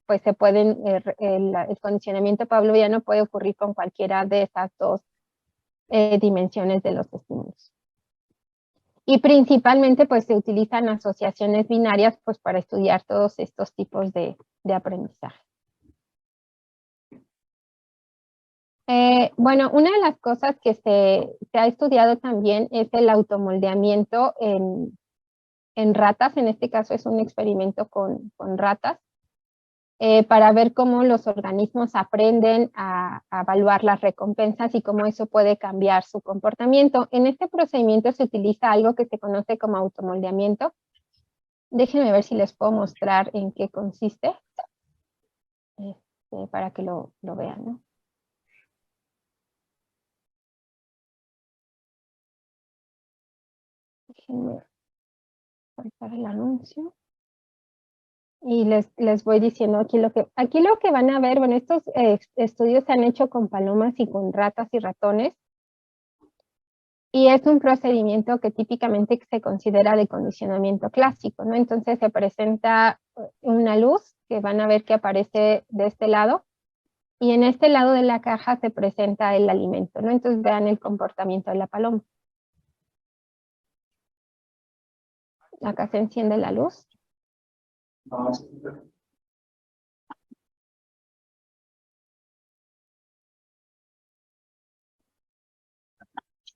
pues se pueden, el condicionamiento pavloviano puede ocurrir con cualquiera de esas 2 dimensiones de los estímulos. Y principalmente, pues se utilizan asociaciones binarias, pues para estudiar todos estos tipos de aprendizaje. Bueno, una de las cosas que se ha estudiado también es el automoldeamiento en ratas. En este caso es un experimento con ratas, para ver cómo los organismos aprenden a evaluar las recompensas y cómo eso puede cambiar su comportamiento. En este procedimiento se utiliza algo que se conoce como automoldeamiento. Déjenme ver si les puedo mostrar en qué consiste, para que lo vean, ¿no? Déjenme saltar el anuncio. Y les voy diciendo aquí lo que van a ver. Bueno, estos estudios se han hecho con palomas y con ratas y ratones. Y es un procedimiento que típicamente se considera de condicionamiento clásico, ¿no? Entonces se presenta una luz que van a ver que aparece de este lado. Y en este lado de la caja se presenta el alimento, ¿no? Entonces vean el comportamiento de la paloma. Acá se enciende la luz.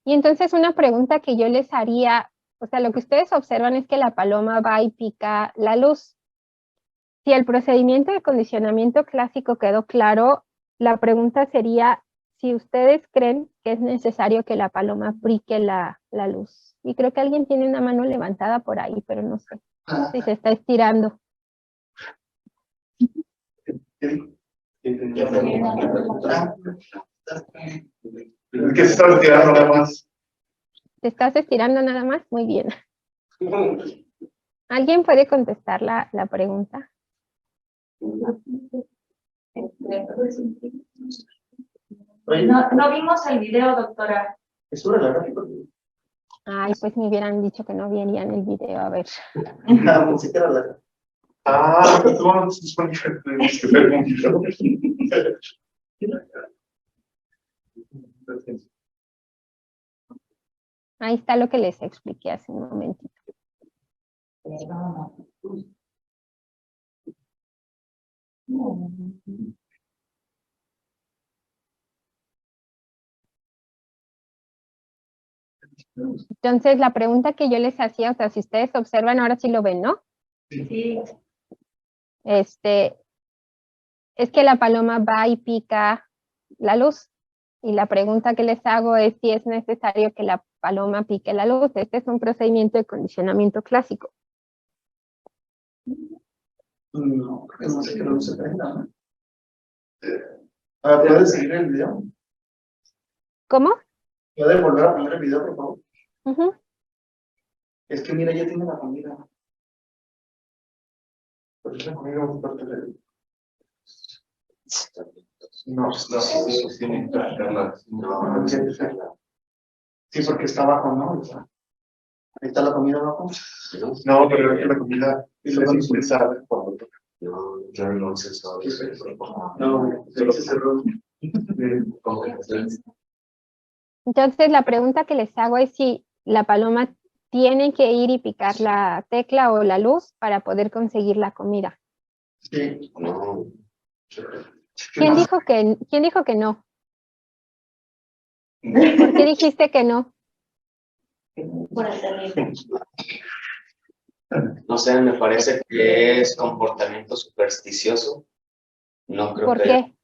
Y entonces una pregunta que yo les haría, o sea, lo que ustedes observan es que la paloma va y pica la luz. Si el procedimiento de condicionamiento clásico quedó claro, la pregunta sería si ustedes creen que es necesario que la paloma pique la luz. Y creo que alguien tiene una mano levantada por ahí, pero no sé si se está estirando. Es que se está retirando nada más. ¿Te estás estirando nada más? Muy bien. ¿Alguien puede contestar la pregunta? No vimos el video, doctora. Ay, pues me hubieran dicho que no verían el video, a ver. No, se supone que tenemos que ver un video. Ahí está lo que les expliqué hace un momentito. Entonces, la pregunta que yo les hacía, o sea, si ustedes observan, ahora sí lo ven, ¿no? Sí. Es que la paloma va y pica la luz. Y la pregunta que les hago es si es necesario que la paloma pique la luz. Este es un procedimiento de condicionamiento clásico. No, porque no sé que no se prenda, ¿no? ¿Puedes seguir el video? ¿Cómo? ¿Puedes volver a poner el video, por favor? Ujú. Es que mira, ya tiene la comida. Pero esa comida es parte de... No, tiene que sacarla. No, sí, porque está abajo, ¿no? Ahí está la comida abajo. No, pero es que la comida es indispensable cuando toca. Yo no sé eso. No, se cerró. Entonces, la pregunta que les hago es si la paloma tiene que ir y picar la tecla o la luz para poder conseguir la comida. Sí. No. ¿Quién dijo que no? ¿Por qué dijiste que no? No sé, me parece que es comportamiento supersticioso. No creo ¿Por que qué?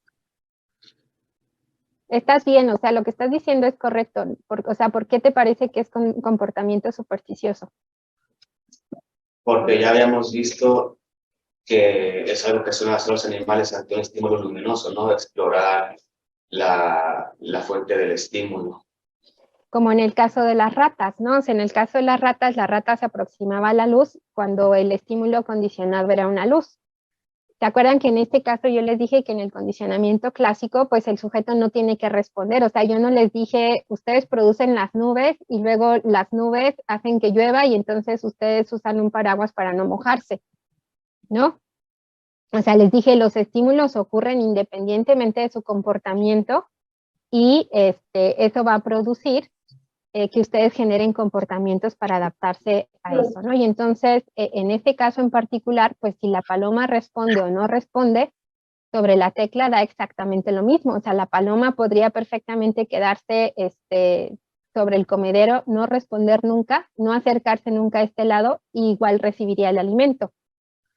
Estás bien, o sea, lo que estás diciendo es correcto. O sea, ¿por qué te parece que es comportamiento supersticioso? porque ya habíamos visto que es algo que suelen hacer los animales ante un estímulo luminoso, ¿no? Explorar la fuente del estímulo. Como en el caso de las ratas, ¿no? O sea, en el caso de las ratas, la rata se aproximaba a la luz cuando el estímulo condicionado era una luz. ¿Se acuerdan que en este caso yo les dije que en el condicionamiento clásico, pues el sujeto no tiene que responder? O sea, yo no les dije, ustedes producen las nubes y luego las nubes hacen que llueva y entonces ustedes usan un paraguas para no mojarse, ¿no? O sea, les dije, los estímulos ocurren independientemente de su comportamiento y eso va a producir que ustedes generen comportamientos para adaptarse a eso, ¿no? Y entonces, en este caso en particular, pues si la paloma responde o no responde, sobre la tecla da exactamente lo mismo. O sea, la paloma podría perfectamente quedarse sobre el comedero, no responder nunca, no acercarse nunca a este lado, y igual recibiría el alimento,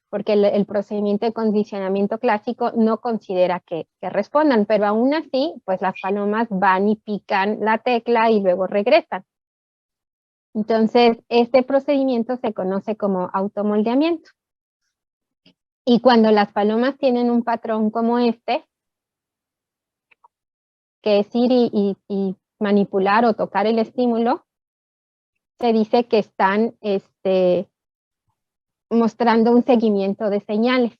porque el procedimiento de condicionamiento clásico no considera que respondan, pero aún así, pues las palomas van y pican la tecla y luego regresan. Entonces, este procedimiento se conoce como automoldeamiento. Y cuando las palomas tienen un patrón como este, que es ir y manipular o tocar el estímulo, se dice que están mostrando un seguimiento de señales.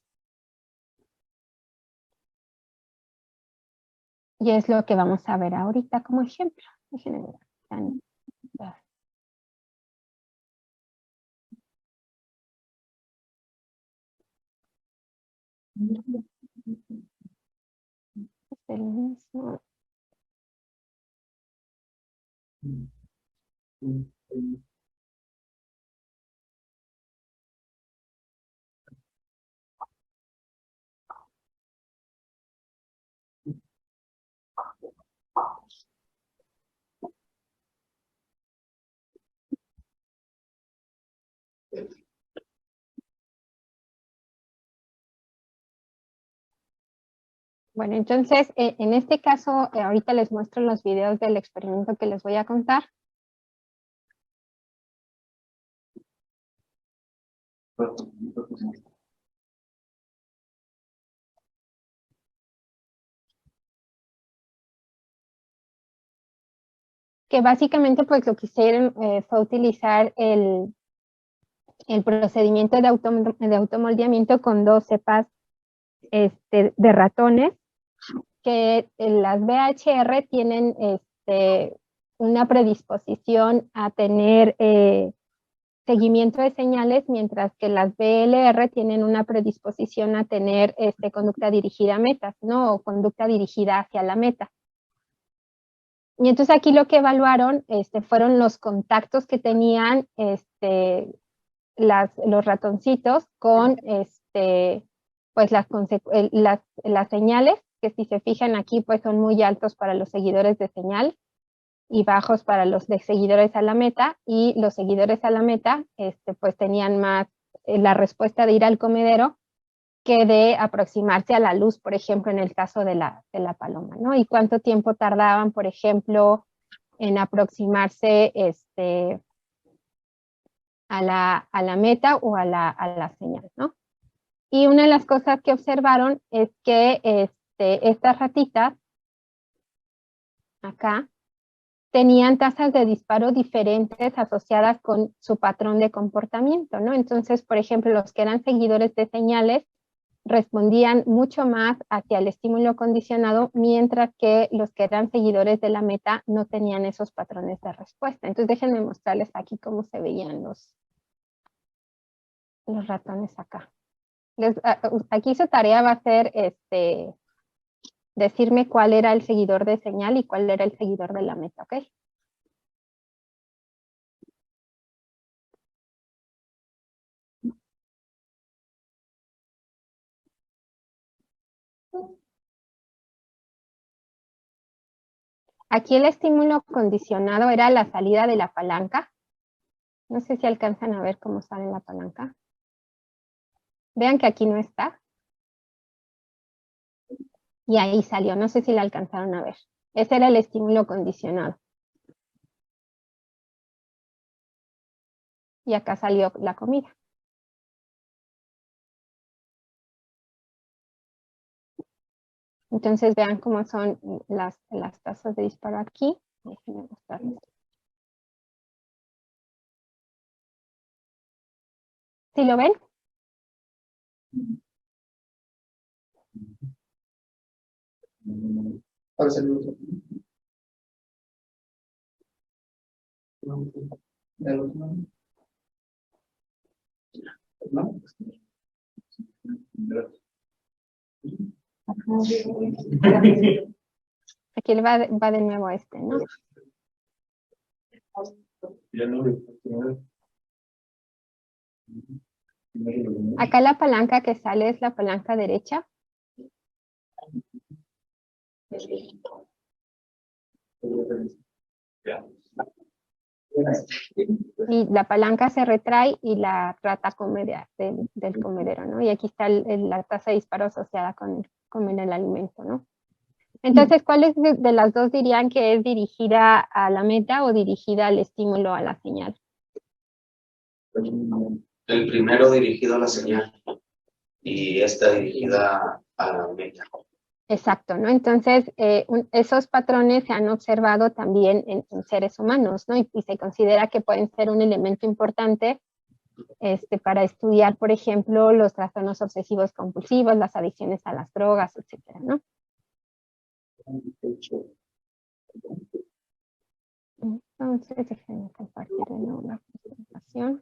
Y es lo que vamos a ver ahorita como ejemplo. Déjenme ver. Es el mismo. Bueno, entonces, en este caso, ahorita les muestro los videos del experimento que les voy a contar. Que básicamente, pues, lo que hicieron fue utilizar el procedimiento de automoldeamiento con 2 cepas de ratones, que las VHR tienen una predisposición a tener seguimiento de señales, mientras que las BLR tienen una predisposición a tener conducta dirigida a metas, ¿no? O conducta dirigida hacia la meta. Y entonces aquí lo que evaluaron fueron los contactos que tenían los ratoncitos con pues las señales, que si se fijan aquí pues son muy altos para los seguidores de señal y bajos para los de seguidores a la meta, y los seguidores a la meta pues tenían más la respuesta de ir al comedero que de aproximarse a la luz, por ejemplo, en el caso de la paloma, ¿no? Y cuánto tiempo tardaban, por ejemplo, en aproximarse a la meta o a la señal, ¿no? Y una de las cosas que observaron es que estas ratitas, acá, tenían tasas de disparo diferentes asociadas con su patrón de comportamiento, ¿no? Entonces, por ejemplo, los que eran seguidores de señales respondían mucho más hacia el estímulo condicionado, mientras que los que eran seguidores de la meta no tenían esos patrones de respuesta. Entonces, déjenme mostrarles aquí cómo se veían los ratones acá. Aquí su tarea va a ser decirme cuál era el seguidor de señal y cuál era el seguidor de la meta, ¿ok? Aquí el estímulo condicionado era la salida de la palanca. No sé si alcanzan a ver cómo sale la palanca. Vean que aquí no está. Y ahí salió, no sé si la alcanzaron a ver. Ese era el estímulo condicionado. Y acá salió la comida. Entonces vean cómo son las tasas de disparo aquí. Déjenme mostrarles. ¿Sí lo ven? Ahora sale otro. El otro. ¿No? Aquí va de nuevo ¿no? Acá la palanca que sale es la palanca derecha. Y la palanca se retrae y la rata come del comedero, ¿no? Y aquí está la tasa de disparo asociada con el alimento, ¿no? Entonces, ¿cuál de las dos dirían que es dirigida a la meta o dirigida al estímulo, a la señal? El primero dirigido a la señal y esta dirigida a la meta. Exacto, ¿no? Entonces, esos patrones se han observado también en seres humanos, ¿no? Y se considera que pueden ser un elemento importante para estudiar, por ejemplo, los trastornos obsesivos compulsivos, las adicciones a las drogas, etcétera, ¿no? Entonces, déjenme compartir de nuevo la presentación.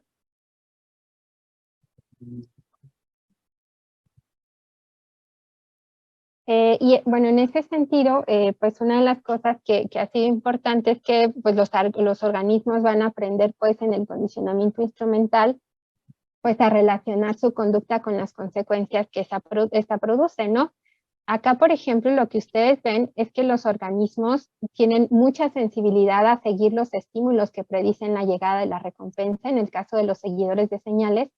Y bueno, en ese sentido, pues una de las cosas que ha sido importante es que pues, los organismos van a aprender pues en el condicionamiento instrumental pues a relacionar su conducta con las consecuencias que esta produce, ¿no? Acá, por ejemplo, lo que ustedes ven es que los organismos tienen mucha sensibilidad a seguir los estímulos que predicen la llegada de la recompensa, en el caso de los seguidores de señales,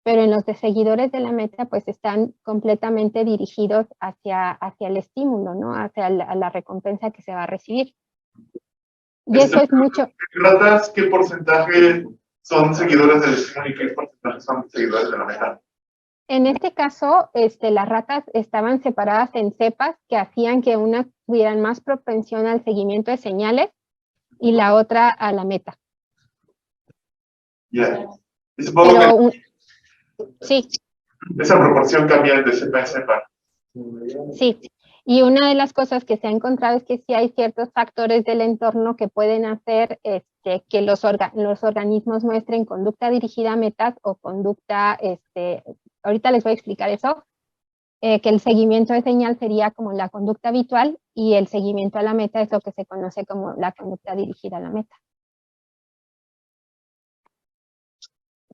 pero en los de seguidores de la meta, pues están completamente dirigidos hacia el estímulo, ¿no? Hacia la recompensa que se va a recibir. Y eso es mucho. ¿Ratas qué porcentaje son seguidores del estímulo y qué porcentaje son seguidores de la meta? En este caso, las ratas estaban separadas en cepas que hacían que unas tuvieran más propensión al seguimiento de señales y la otra a la meta. Ya. Y supongo que sí. Esa proporción cambia de cepa en cepa. Sí. Y una de las cosas que se ha encontrado es que sí hay ciertos factores del entorno que pueden hacer que los organismos muestren conducta dirigida a metas o conducta, ahorita les voy a explicar eso, que el seguimiento de señal sería como la conducta habitual y el seguimiento a la meta es lo que se conoce como la conducta dirigida a la meta.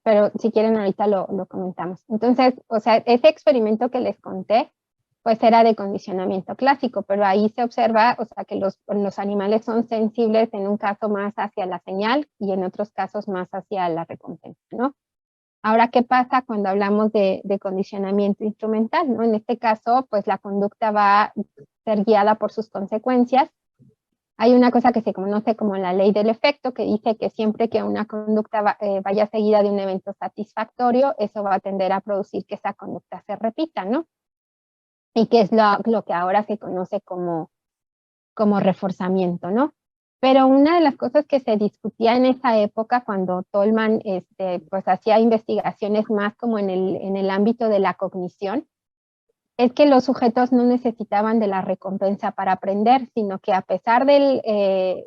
Pero si quieren ahorita lo comentamos. Entonces, o sea, ese experimento que les conté, pues era de condicionamiento clásico, pero ahí se observa, o sea, que los animales son sensibles en un caso más hacia la señal y en otros casos más hacia la recompensa, ¿no? Ahora, ¿qué pasa cuando hablamos de condicionamiento instrumental, ¿no? En este caso, pues la conducta va a ser guiada por sus consecuencias Hay una cosa que se conoce como la ley del efecto, que dice que siempre que una conducta vaya seguida de un evento satisfactorio, eso va a tender a producir que esa conducta se repita, ¿no? Y que es lo que ahora se conoce como reforzamiento, ¿no? Pero una de las cosas que se discutía en esa época, cuando Tolman pues hacía investigaciones más como en el ámbito de la cognición, es que los sujetos no necesitaban de la recompensa para aprender, sino que a pesar de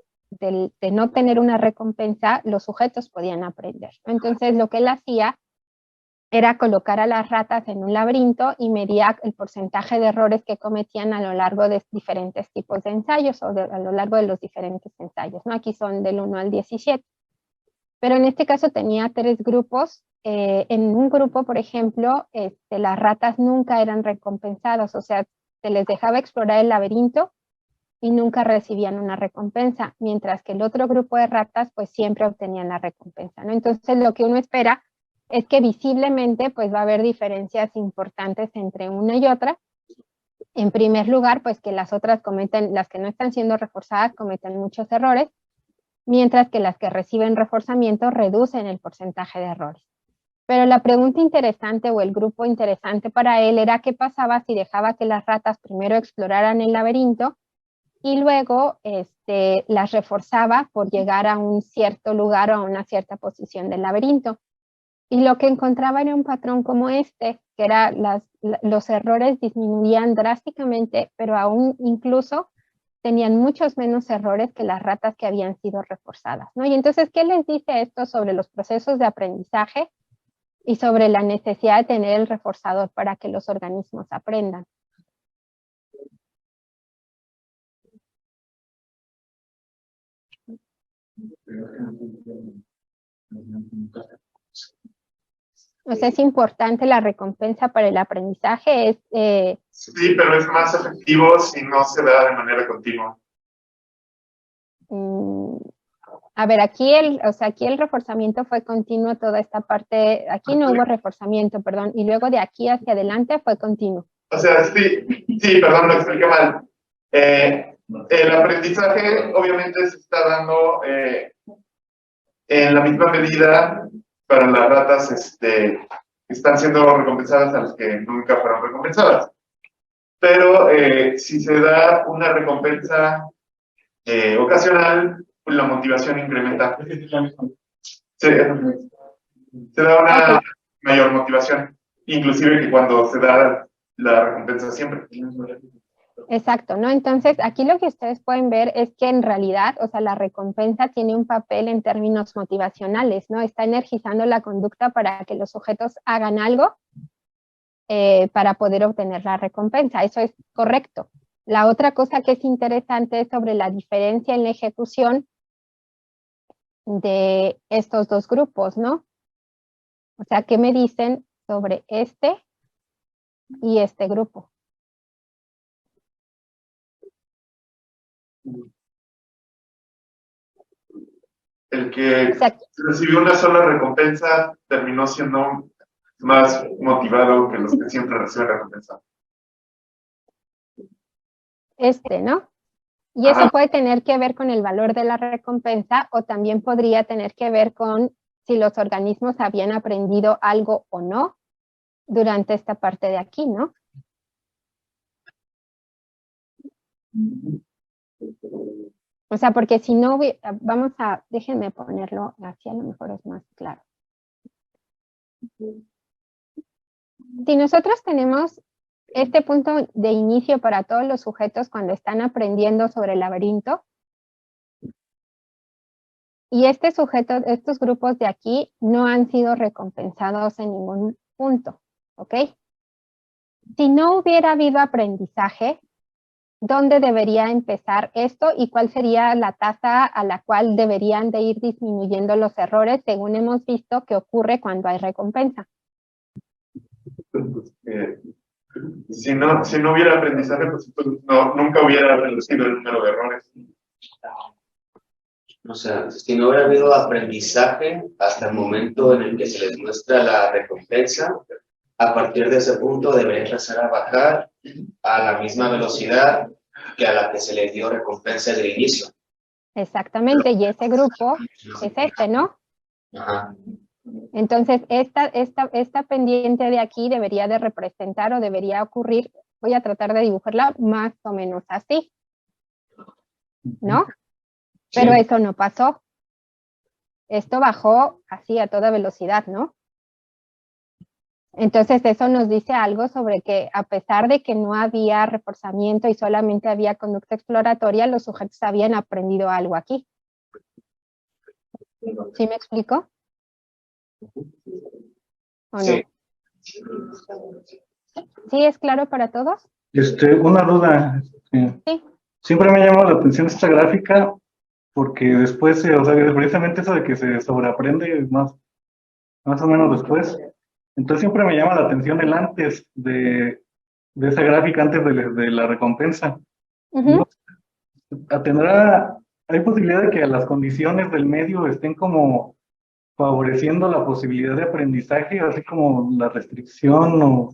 no tener una recompensa, los sujetos podían aprender. Entonces, lo que él hacía era colocar a las ratas en un laberinto y medía el porcentaje de errores que cometían a lo largo de diferentes tipos de ensayos o a lo largo de los diferentes ensayos, ¿no? Aquí son del 1 al 17. Pero en este caso tenía 3 grupos. En un grupo, por ejemplo, las ratas nunca eran recompensadas, o sea, se les dejaba explorar el laberinto y nunca recibían una recompensa, mientras que el otro grupo de ratas pues siempre obtenían la recompensa, ¿no? Entonces lo que uno espera es que visiblemente pues va a haber diferencias importantes entre una y otra. En primer lugar, pues que las otras las que no están siendo reforzadas cometen muchos errores, mientras que las que reciben reforzamiento reducen el porcentaje de errores. Pero la pregunta interesante o el grupo interesante para él era qué pasaba si dejaba que las ratas primero exploraran el laberinto y luego las reforzaba por llegar a un cierto lugar o a una cierta posición del laberinto. Y lo que encontraba era un patrón como que era los errores disminuían drásticamente, pero aún incluso tenían muchos menos errores que las ratas que habían sido reforzadas, ¿no? Y entonces, ¿qué les dice esto sobre los procesos de aprendizaje y sobre la necesidad de tener el reforzador para que los organismos aprendan? O sea, es importante la recompensa para el aprendizaje. Sí, pero es más efectivo si no se da de manera continua. A ver, aquí el reforzamiento fue continuo toda esta parte. Aquí no hubo reforzamiento, perdón, y luego de aquí hacia adelante fue continuo. O sea, sí, perdón, lo expliqué mal. El aprendizaje obviamente se está dando en la misma medida para las ratas que están siendo recompensadas a las que nunca fueron recompensadas. Pero si se da una recompensa ocasional, pues la motivación incrementa. Se da una mayor motivación, inclusive que cuando se da la recompensa siempre. Exacto, ¿no? Entonces, aquí lo que ustedes pueden ver es que en realidad, o sea, la recompensa tiene un papel en términos motivacionales, ¿no? Está energizando la conducta para que los sujetos hagan algo para poder obtener la recompensa. Eso es correcto. La otra cosa que es interesante es sobre la diferencia en la ejecución de estos dos grupos, ¿no? O sea, ¿qué me dicen sobre este y este grupo? El que recibió una sola recompensa terminó siendo más motivado que los que siempre reciben recompensa. ¿No? Y eso puede tener que ver con el valor de la recompensa o también podría tener que ver con si los organismos habían aprendido algo o no durante esta parte de aquí, ¿no? O sea, porque si no, déjenme ponerlo así, a lo mejor es más claro. Si nosotros tenemos este punto de inicio para todos los sujetos cuando están aprendiendo sobre el laberinto, y estos grupos de aquí no han sido recompensados en ningún punto, ¿ok? Si no hubiera habido aprendizaje, ¿dónde debería empezar esto y cuál sería la tasa a la cual deberían de ir disminuyendo los errores según hemos visto que ocurre cuando hay recompensa? Si no hubiera aprendizaje, pues nunca hubiera reducido el número de errores. O sea, si no hubiera habido aprendizaje hasta el momento en el que se les muestra la recompensa, a partir de ese punto debería empezar a bajar a la misma velocidad que a la que se les dio recompensa del inicio. Exactamente, y ese grupo es este, ¿no? Ajá. Entonces, esta pendiente de aquí debería de representar o debería ocurrir, voy a tratar de dibujarla más o menos así, ¿no? Pero Sí. eso no pasó. Esto bajó así a toda velocidad, ¿no? Entonces, eso nos dice algo sobre que a pesar de que no había reforzamiento y solamente había conducta exploratoria, los sujetos habían aprendido algo aquí. ¿Sí me explico? ¿O no? Sí. ¿Sí es claro para todos? Una duda. Sí. Siempre me ha llamado la atención esta gráfica porque después, o sea, precisamente eso de que se sobreaprende más o menos después. Entonces siempre me llama la atención el antes de esa gráfica, antes de la recompensa. Ujú. ¿Hay posibilidad de que las condiciones del medio estén como favoreciendo la posibilidad de aprendizaje, así como la restricción o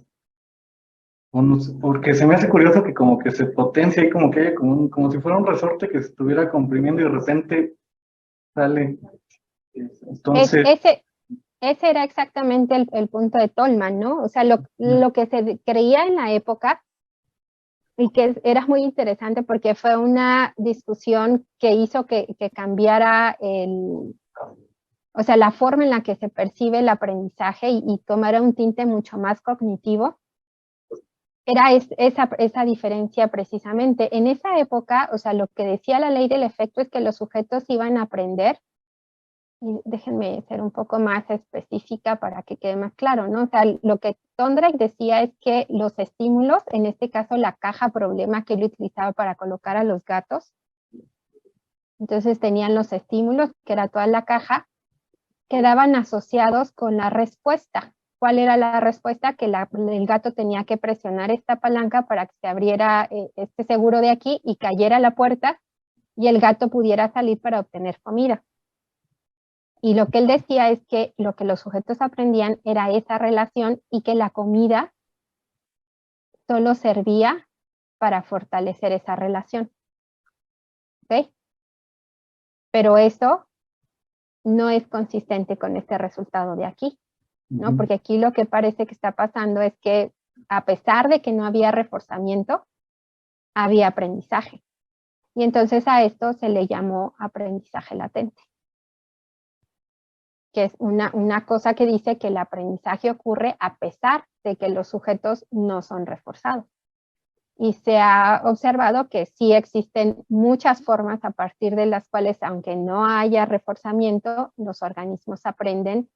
no sé, porque se me hace curioso que como que se potencia y como que haya como si fuera un resorte que se estuviera comprimiendo y de repente sale. Entonces, Ese era exactamente el punto de Tolman, ¿no? O sea, lo que se creía en la época y que era muy interesante porque fue una discusión que hizo que cambiara o sea, la forma en la que se percibe el aprendizaje y tomara un tinte mucho más cognitivo. Era esa diferencia precisamente. En esa época, o sea, lo que decía la ley del efecto es que los sujetos iban a aprender, y déjenme ser un poco más específica para que quede más claro, ¿no? O sea, lo que Thorndike decía es que los estímulos, en este caso la caja problema que él utilizaba para colocar a los gatos, entonces tenían los estímulos, que era toda la caja, quedaban asociados con la respuesta. ¿Cuál era la respuesta? Que el gato tenía que presionar esta palanca para que se abriera este seguro de aquí y cayera la puerta y el gato pudiera salir para obtener comida. Y lo que él decía es que lo que los sujetos aprendían era esa relación y que la comida solo servía para fortalecer esa relación. ¿Ok? Pero eso no es consistente con este resultado de aquí, ¿no? Porque aquí lo que parece que está pasando es que a pesar de que no había reforzamiento, había aprendizaje. Y entonces a esto se le llamó aprendizaje latente, que es una cosa que dice que el aprendizaje ocurre a pesar de que los sujetos no son reforzados. Y se ha observado que sí existen muchas formas a partir de las cuales, aunque no haya reforzamiento, los organismos aprenden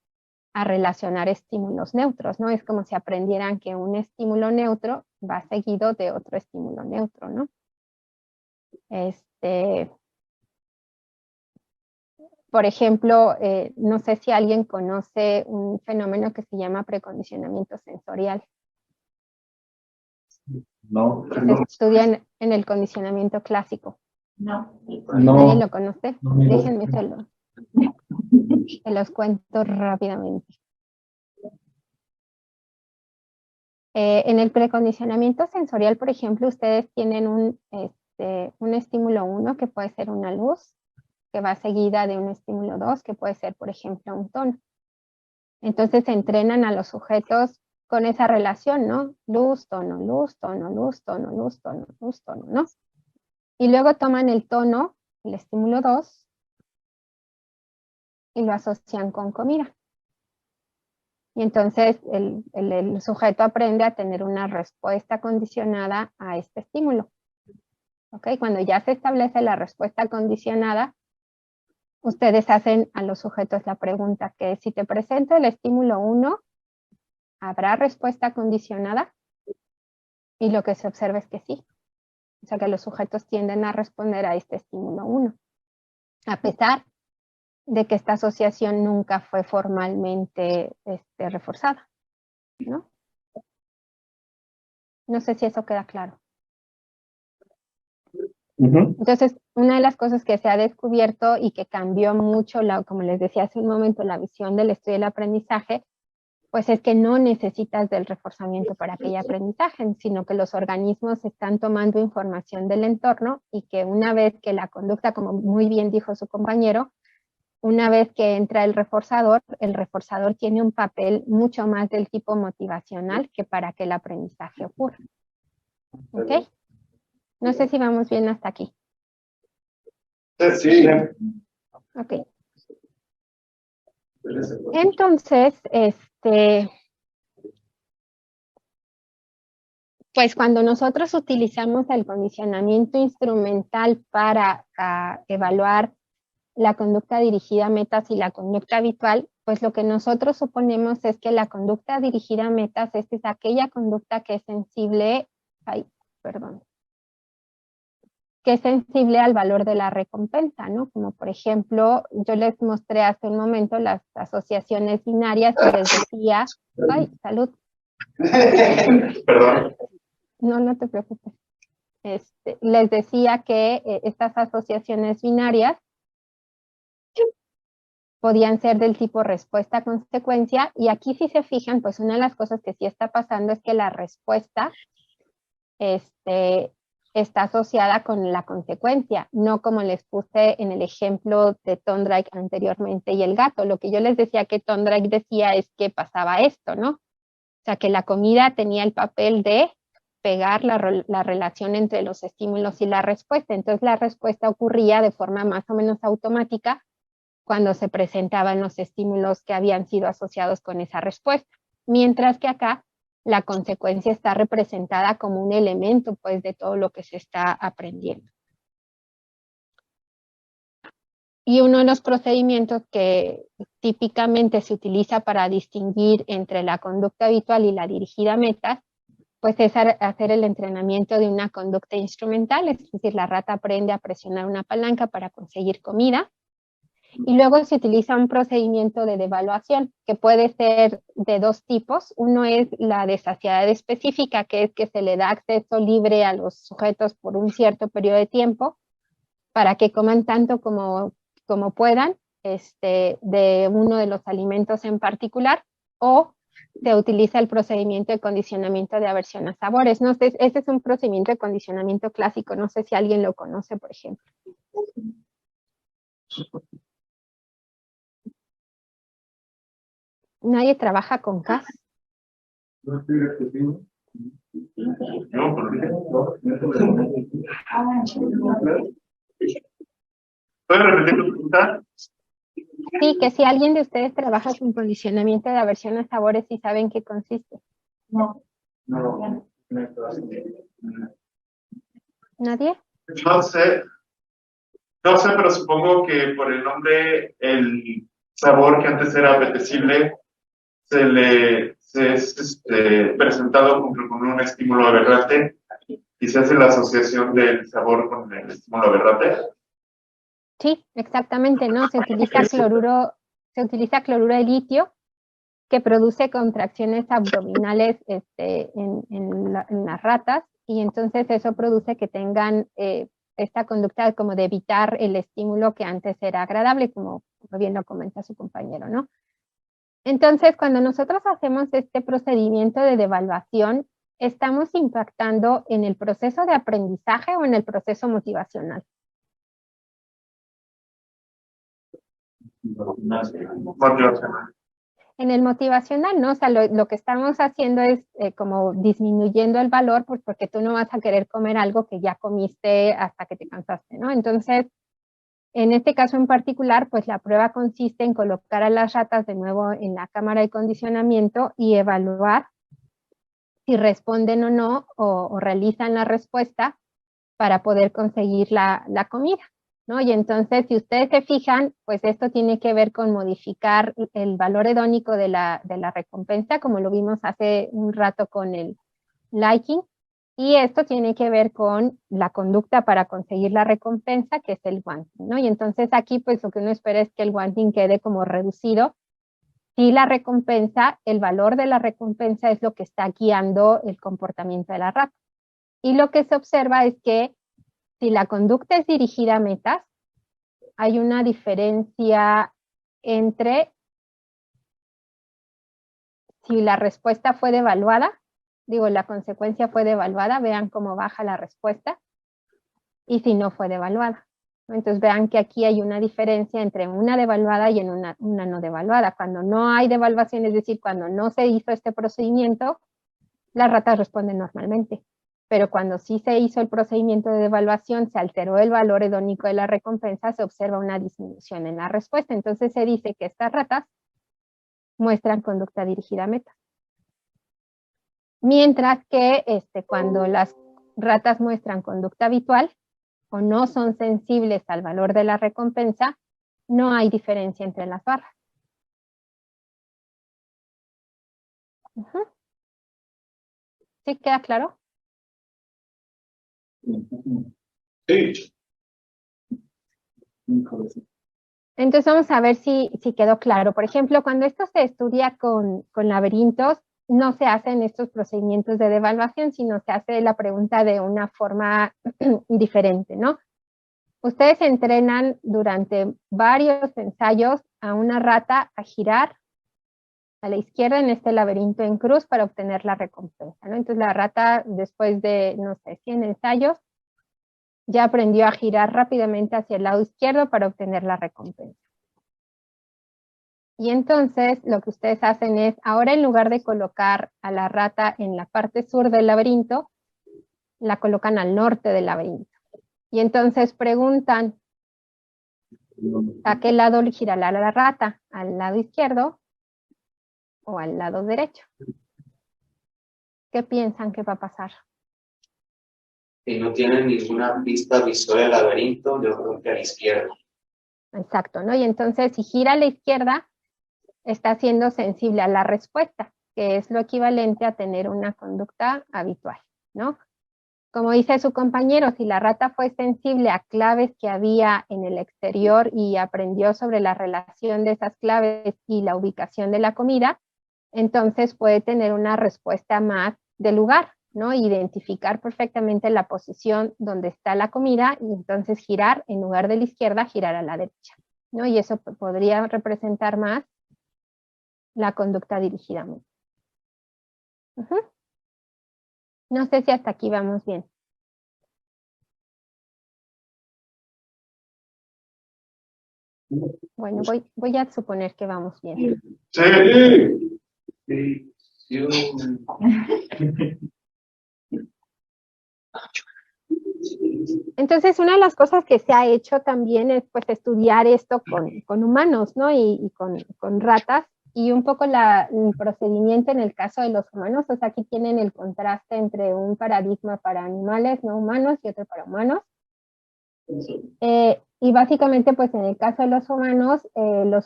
a relacionar estímulos neutros, ¿no? Es como si aprendieran que un estímulo neutro va seguido de otro estímulo neutro, ¿no? Por ejemplo, no sé si alguien conoce un fenómeno que se llama precondicionamiento sensorial. no, Se estudia en el condicionamiento clásico. No. ¿Nadie lo conoce? no, Déjenme se los cuento rápidamente. En el precondicionamiento sensorial, por ejemplo, ustedes tienen un estímulo 1 que puede ser una luz, que va seguida de un estímulo 2 que puede ser, por ejemplo, un tono. Entonces se entrenan a los sujetos con esa relación, ¿no? Luz, tono, luz, tono, luz, tono, luz, tono, luz, tono, ¿no? Y luego toman el tono, el estímulo 2, y lo asocian con comida. Y entonces el sujeto aprende a tener una respuesta condicionada a este estímulo. ¿Ok? Cuando ya se establece la respuesta condicionada, ustedes hacen a los sujetos la pregunta que si te presento el estímulo 1, ¿habrá respuesta condicionada? Y lo que se observa es que sí. O sea que los sujetos tienden a responder a este estímulo 1, a pesar de que esta asociación nunca fue formalmente reforzada, ¿no? No sé si eso queda claro. Entonces, una de las cosas que se ha descubierto y que cambió mucho, como les decía hace un momento, la visión del estudio del aprendizaje, pues es que no necesitas del reforzamiento para que haya aprendizaje, sino que los organismos están tomando información del entorno y que una vez que la conducta, como muy bien dijo su compañero, una vez que entra el reforzador tiene un papel mucho más del tipo motivacional que para que el aprendizaje ocurra. ¿Ok? No sé si vamos bien hasta aquí. Sí. Ok. Entonces, pues cuando nosotros utilizamos el condicionamiento instrumental para evaluar la conducta dirigida a metas y la conducta habitual, pues lo que nosotros suponemos es que la conducta dirigida a metas es aquella conducta que es sensible, que es sensible al valor de la recompensa, ¿no? Como por ejemplo, yo les mostré hace un momento las asociaciones binarias y les decía, salud. Perdón. No te preocupes. Les decía que estas asociaciones binarias podían ser del tipo respuesta-consecuencia, y aquí si se fijan, pues una de las cosas que sí está pasando es que la respuesta está asociada con la consecuencia, no como les puse en el ejemplo de Thorndike anteriormente y el gato. Lo que yo les decía que Thorndike decía es que pasaba esto, ¿no? O sea, que la comida tenía el papel de pegar la relación entre los estímulos y la respuesta. Entonces la respuesta ocurría de forma más o menos automática cuando se presentaban los estímulos que habían sido asociados con esa respuesta. Mientras que acá la consecuencia está representada como un elemento, pues, de todo lo que se está aprendiendo. Y uno de los procedimientos que típicamente se utiliza para distinguir entre la conducta habitual y la dirigida a metas, pues es hacer el entrenamiento de una conducta instrumental, es decir, la rata aprende a presionar una palanca para conseguir comida. Y luego se utiliza un procedimiento de devaluación, que puede ser de dos tipos. Uno es la de saciedad específica, que es que se le da acceso libre a los sujetos por un cierto periodo de tiempo para que coman tanto como puedan de uno de los alimentos en particular, o se utiliza el procedimiento de condicionamiento de aversión a sabores. No sé, ese es un procedimiento de condicionamiento clásico, no sé si alguien lo conoce, por ejemplo. ¿Nadie trabaja con CAS? No estoy repitiendo. No, ¿por qué? ¿Puedes repetir tu pregunta? Sí, que si alguien de ustedes trabaja con condicionamiento de aversión a sabores y saben qué consiste. No. ¿Nadie? No sé, pero supongo que por el nombre, el sabor que antes era apetecible, se es presentado junto con un estímulo aberrante y se hace la asociación del sabor con el estímulo aberrante. Sí, exactamente, ¿no? Se utiliza cloruro de litio que produce contracciones abdominales en las ratas, y entonces eso produce que tengan esta conducta como de evitar el estímulo que antes era agradable, como bien lo comenta su compañero, ¿no? Entonces, cuando nosotros hacemos este procedimiento de devaluación, estamos impactando en el proceso de aprendizaje o en el proceso motivacional. Motivacional. En el motivacional, ¿no? O sea, lo que estamos haciendo es como disminuyendo el valor, pues porque tú no vas a querer comer algo que ya comiste hasta que te cansaste, ¿no? Entonces, en este caso en particular, pues la prueba consiste en colocar a las ratas de nuevo en la cámara de condicionamiento y evaluar si responden o no, o realizan la respuesta para poder conseguir la comida, ¿no? Y entonces, si ustedes se fijan, pues esto tiene que ver con modificar el valor hedónico de la recompensa, como lo vimos hace un rato con el liking, y esto tiene que ver con la conducta para conseguir la recompensa, que es el wanting, ¿no? Y entonces aquí, pues lo que uno espera es que el wanting quede como reducido. Si la recompensa, el valor de la recompensa es lo que está guiando el comportamiento de la rata. Y lo que se observa es que si la conducta es dirigida a metas, hay una diferencia entre si la respuesta fue devaluada, digo, la consecuencia fue devaluada, vean cómo baja la respuesta, y si no fue devaluada. Entonces vean que aquí hay una diferencia entre una devaluada y en una no devaluada. Cuando no hay devaluación, es decir, cuando no se hizo este procedimiento, las ratas responden normalmente. Pero cuando sí se hizo el procedimiento de devaluación, se alteró el valor hedónico de la recompensa, se observa una disminución en la respuesta. Entonces se dice que estas ratas muestran conducta dirigida a meta. Mientras que cuando las ratas muestran conducta habitual o no son sensibles al valor de la recompensa, no hay diferencia entre las barras. ¿Sí queda claro? Sí. Entonces vamos a ver si quedó claro. Por ejemplo, cuando esto se estudia con laberintos, no se hacen estos procedimientos de devaluación, sino se hace la pregunta de una forma diferente, ¿no? Ustedes entrenan durante varios ensayos a una rata a girar a la izquierda en este laberinto en cruz para obtener la recompensa, ¿no? Entonces la rata, después de, no sé, 100 ensayos, ya aprendió a girar rápidamente hacia el lado izquierdo para obtener la recompensa. Y entonces lo que ustedes hacen es, ahora en lugar de colocar a la rata en la parte sur del laberinto, la colocan al norte del laberinto. Y entonces preguntan, ¿a qué lado girará la rata? ¿Al lado izquierdo o al lado derecho? ¿Qué piensan que va a pasar? Si no tienen ninguna pista visual del laberinto, yo creo que a la izquierda. Exacto, ¿no? Y entonces si gira a la izquierda, está siendo sensible a la respuesta, que es lo equivalente a tener una conducta habitual, ¿no? Como dice su compañero, si la rata fue sensible a claves que había en el exterior y aprendió sobre la relación de esas claves y la ubicación de la comida, entonces puede tener una respuesta más de lugar, ¿no? Identificar perfectamente la posición donde está la comida y entonces girar, en lugar de la izquierda, girar a la derecha, ¿no? Y eso podría representar más la conducta dirigida. No sé si hasta aquí vamos bien. Bueno, voy a suponer que vamos bien. Sí. Entonces, una de las cosas que se ha hecho también es pues estudiar esto con humanos, ¿no? Y con ratas, y un poco el procedimiento en el caso de los humanos. O sea, aquí tienen el contraste entre un paradigma para animales no humanos y otro para humanos. Y básicamente, pues en el caso de los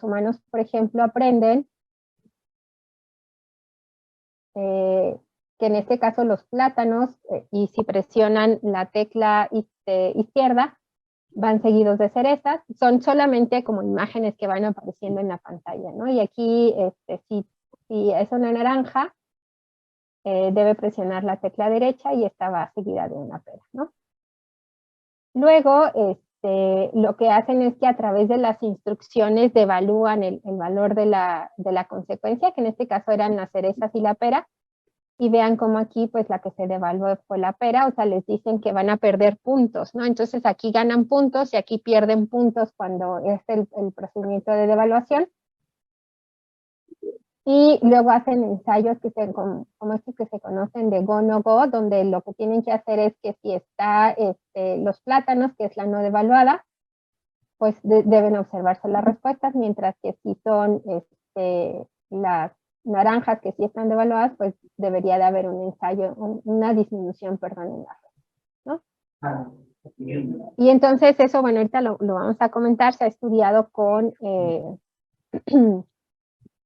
humanos, por ejemplo, aprenden que en este caso los plátanos, y si presionan la tecla izquierda, van seguidos de cerezas. Son solamente como imágenes que van apareciendo en la pantalla, ¿no? Y aquí, si es una naranja, debe presionar la tecla derecha y esta va seguida de una pera, ¿no? Luego, lo que hacen es que a través de las instrucciones devalúan el valor de la consecuencia, que en este caso eran las cerezas y la pera, y vean cómo aquí pues la que se devaluó fue la pera. O sea, les dicen que van a perder puntos, ¿no? Entonces aquí ganan puntos y aquí pierden puntos cuando es el procedimiento de devaluación. Y luego hacen ensayos como estos que se conocen de go no go, donde lo que tienen que hacer es que si está los plátanos, que es la no devaluada, pues deben observarse las respuestas, mientras que si son las naranjas que sí están devaluadas, pues debería de haber un ensayo, una disminución, perdón, en la ¿no? Y entonces eso, bueno, ahorita lo vamos a comentar. Se ha estudiado con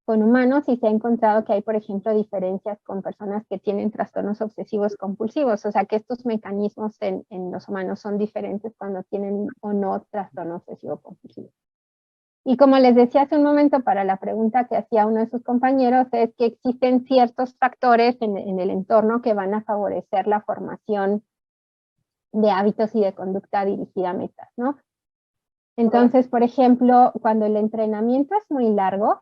humanos y se ha encontrado que hay, por ejemplo, diferencias con personas que tienen trastornos obsesivos compulsivos. O sea, que estos mecanismos en los humanos son diferentes cuando tienen o no trastorno obsesivo compulsivo. Y como les decía hace un momento, para la pregunta que hacía uno de sus compañeros, es que existen ciertos factores en el entorno que van a favorecer la formación de hábitos y de conducta dirigida a metas, ¿no? Entonces, por ejemplo, cuando el entrenamiento es muy largo,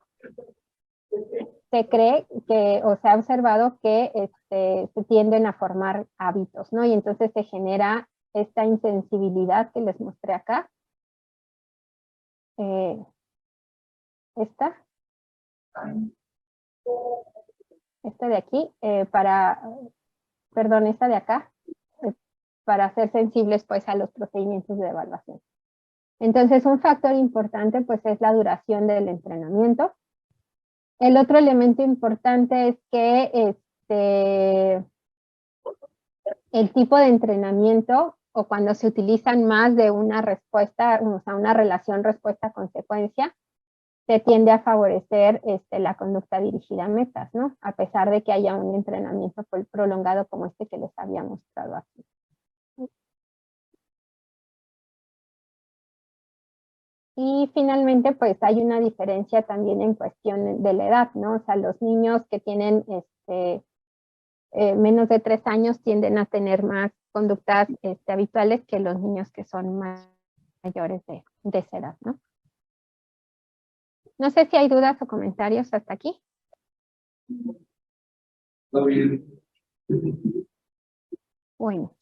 se cree que, o se ha observado que se tienden a formar hábitos, ¿no? Y entonces se genera esta insensibilidad que les mostré acá. Esta de aquí, esta de acá, para ser sensibles pues a los procedimientos de evaluación. Entonces, un factor importante pues es la duración del entrenamiento. El otro elemento importante es que el tipo de entrenamiento o cuando se utilizan más de una respuesta, o sea, una relación respuesta-consecuencia, se tiende a favorecer la conducta dirigida a metas, ¿no? A pesar de que haya un entrenamiento prolongado como este que les había mostrado aquí. Y finalmente, pues hay una diferencia también en cuestión de la edad, ¿no? O sea, los niños que tienen menos de 3 años tienden a tener más conductas habituales que los niños que son mayores de esa edad, ¿no? No sé si hay dudas o comentarios hasta aquí. Muy bien. Bueno,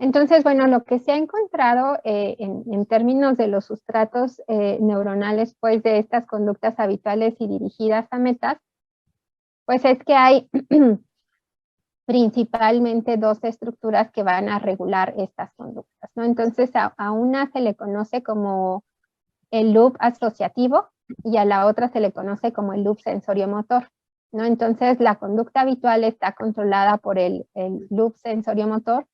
entonces, bueno, lo que se ha encontrado en términos de los sustratos neuronales, pues de estas conductas habituales y dirigidas a metas, pues es que hay principalmente 2 estructuras que van a regular estas conductas, ¿no? Entonces, a una se le conoce como el loop asociativo y a la otra se le conoce como el loop sensoriomotor, ¿no? Entonces, la conducta habitual está controlada por el loop sensoriomotor,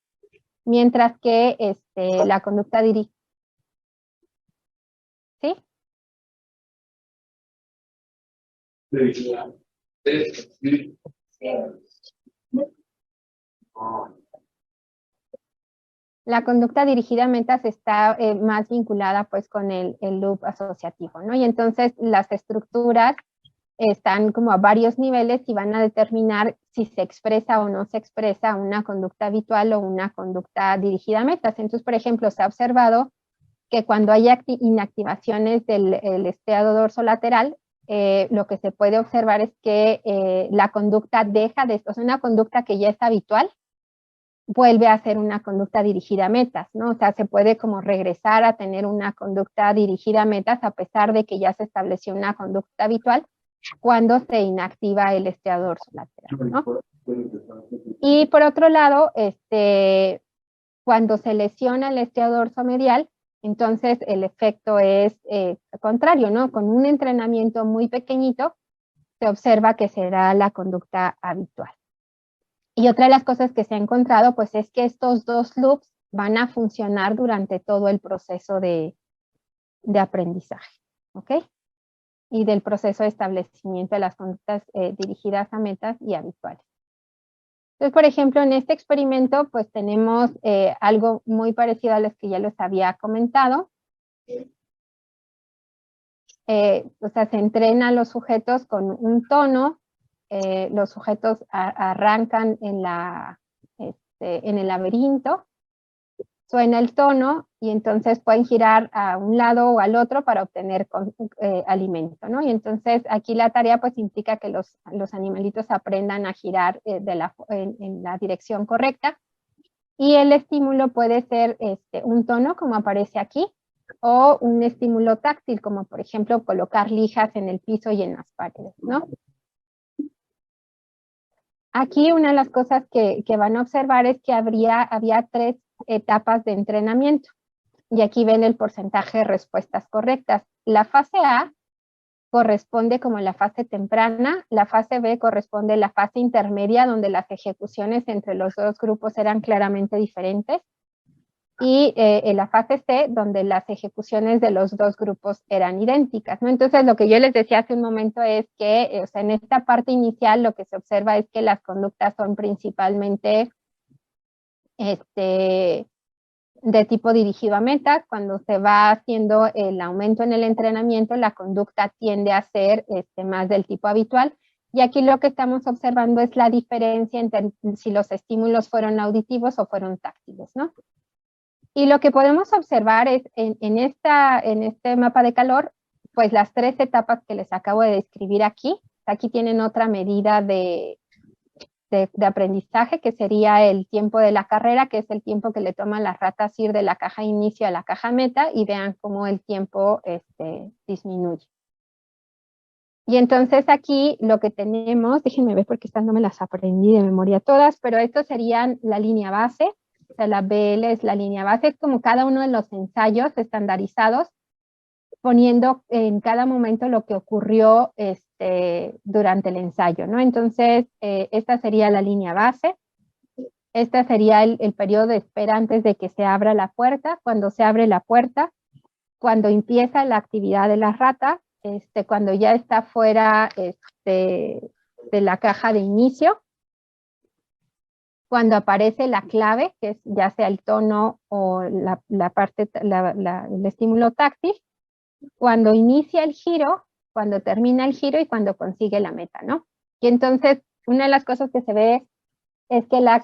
mientras que la conducta dirigida. ¿Sí? Sí. La conducta dirigida a metas está más vinculada pues con el loop asociativo, ¿no? Y entonces las estructuras están como a varios niveles y van a determinar si se expresa o no se expresa una conducta habitual o una conducta dirigida a metas. Entonces, por ejemplo, se ha observado que cuando hay inactivaciones del estriado dorsolateral, lo que se puede observar es que la conducta deja de, o sea, una conducta que ya es habitual, vuelve a ser una conducta dirigida a metas, ¿no? O sea, se puede como regresar a tener una conducta dirigida a metas a pesar de que ya se estableció una conducta habitual cuando se inactiva el estriado dorsolateral, ¿no? Y por otro lado, cuando se lesiona el estriado dorsomedial, entonces el efecto es contrario, ¿no? Con un entrenamiento muy pequeñito se observa que será la conducta habitual. Y otra de las cosas que se ha encontrado, pues es que estos 2 loops van a funcionar durante todo el proceso de aprendizaje, ¿ok? Y del proceso de establecimiento de las conductas dirigidas a metas y habituales. Entonces, por ejemplo, en este experimento, pues tenemos algo muy parecido a los que ya les había comentado. O sea, se entrena a los sujetos con un tono, los sujetos arrancan en el laberinto, suena el tono y entonces pueden girar a un lado o al otro para obtener alimento, ¿no? Y entonces aquí la tarea pues implica que los animalitos aprendan a girar en la dirección correcta y el estímulo puede ser un tono como aparece aquí o un estímulo táctil como por ejemplo colocar lijas en el piso y en las paredes, ¿no? Aquí una de las cosas que van a observar es que había 3 etapas de entrenamiento. Y aquí ven el porcentaje de respuestas correctas. La fase A corresponde como la fase temprana, la fase B corresponde a la fase intermedia, donde las ejecuciones entre los 2 grupos eran claramente diferentes, y en la fase C, donde las ejecuciones de los 2 grupos eran idénticas, ¿no? Entonces, lo que yo les decía hace un momento es que, o sea, en esta parte inicial lo que se observa es que las conductas son principalmente de tipo dirigido a metas. Cuando se va haciendo el aumento en el entrenamiento, la conducta tiende a ser más del tipo habitual. Y aquí lo que estamos observando es la diferencia entre si los estímulos fueron auditivos o fueron táctiles, ¿no? Y lo que podemos observar es en este mapa de calor, pues las 3 etapas que les acabo de describir aquí. Aquí tienen otra medida de aprendizaje, que sería el tiempo de la carrera, que es el tiempo que le toman las ratas ir de la caja inicio a la caja meta, y vean cómo el tiempo disminuye. Y entonces aquí lo que tenemos, déjenme ver porque estas no me las aprendí de memoria todas, pero estos serían la línea base, o sea, la BL es la línea base, es como cada uno de los ensayos estandarizados, poniendo en cada momento lo que ocurrió durante el ensayo, ¿no? Entonces, esta sería la línea base, esta sería el periodo de espera antes de que se abra la puerta, cuando se abre la puerta, cuando empieza la actividad de la rata, cuando ya está fuera de la caja de inicio, cuando aparece la clave, que es ya sea el tono o el estímulo táctil, cuando inicia el giro, cuando termina el giro y cuando consigue la meta, ¿no? Y entonces, una de las cosas que se ve es que la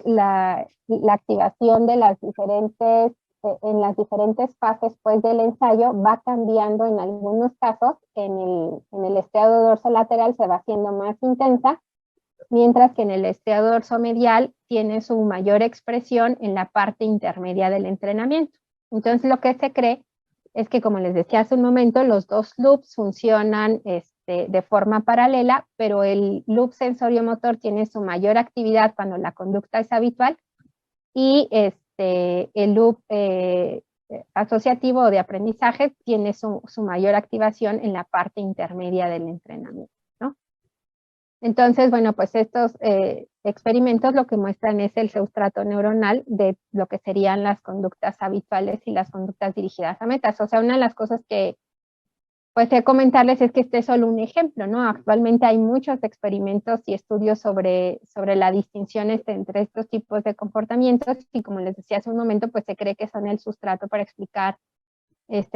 activación de las diferentes, en las diferentes fases pues, del ensayo va cambiando en algunos casos, en el estriado dorsolateral se va haciendo más intensa, mientras que en el estriado dorsomedial tiene su mayor expresión en la parte intermedia del entrenamiento. Entonces, lo que se cree es que, como les decía hace un momento, los dos loops funcionan de forma paralela, pero el loop sensoriomotor tiene su mayor actividad cuando la conducta es habitual y el loop asociativo o de aprendizaje tiene su mayor activación en la parte intermedia del entrenamiento, ¿no? Entonces, bueno, pues estos experimentos lo que muestran es el sustrato neuronal de lo que serían las conductas habituales y las conductas dirigidas a metas. O sea, una de las cosas que pues comentarles es que este es solo un ejemplo, ¿no? Actualmente hay muchos experimentos y estudios sobre la distinción entre estos tipos de comportamientos y, como les decía hace un momento, pues se cree que son el sustrato para explicar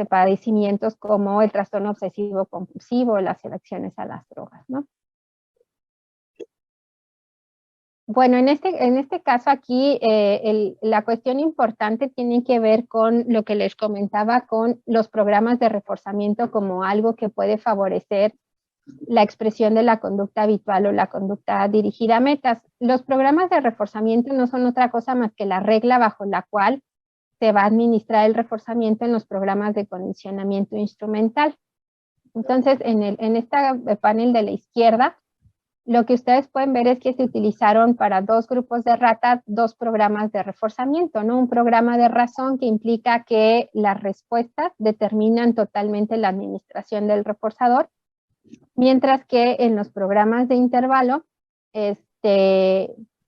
padecimientos como el trastorno obsesivo compulsivo, las adicciones a las drogas, ¿no? Bueno, en este caso aquí, la cuestión importante tiene que ver con lo que les comentaba con los programas de reforzamiento como algo que puede favorecer la expresión de la conducta habitual o la conducta dirigida a metas. Los programas de reforzamiento no son otra cosa más que la regla bajo la cual se va a administrar el reforzamiento en los programas de condicionamiento instrumental. Entonces, en este panel de la izquierda, lo que ustedes pueden ver es que se utilizaron para 2 grupos de ratas 2 programas de reforzamiento, ¿no? Un programa de razón que implica que las respuestas determinan totalmente la administración del reforzador, mientras que en los programas de intervalo,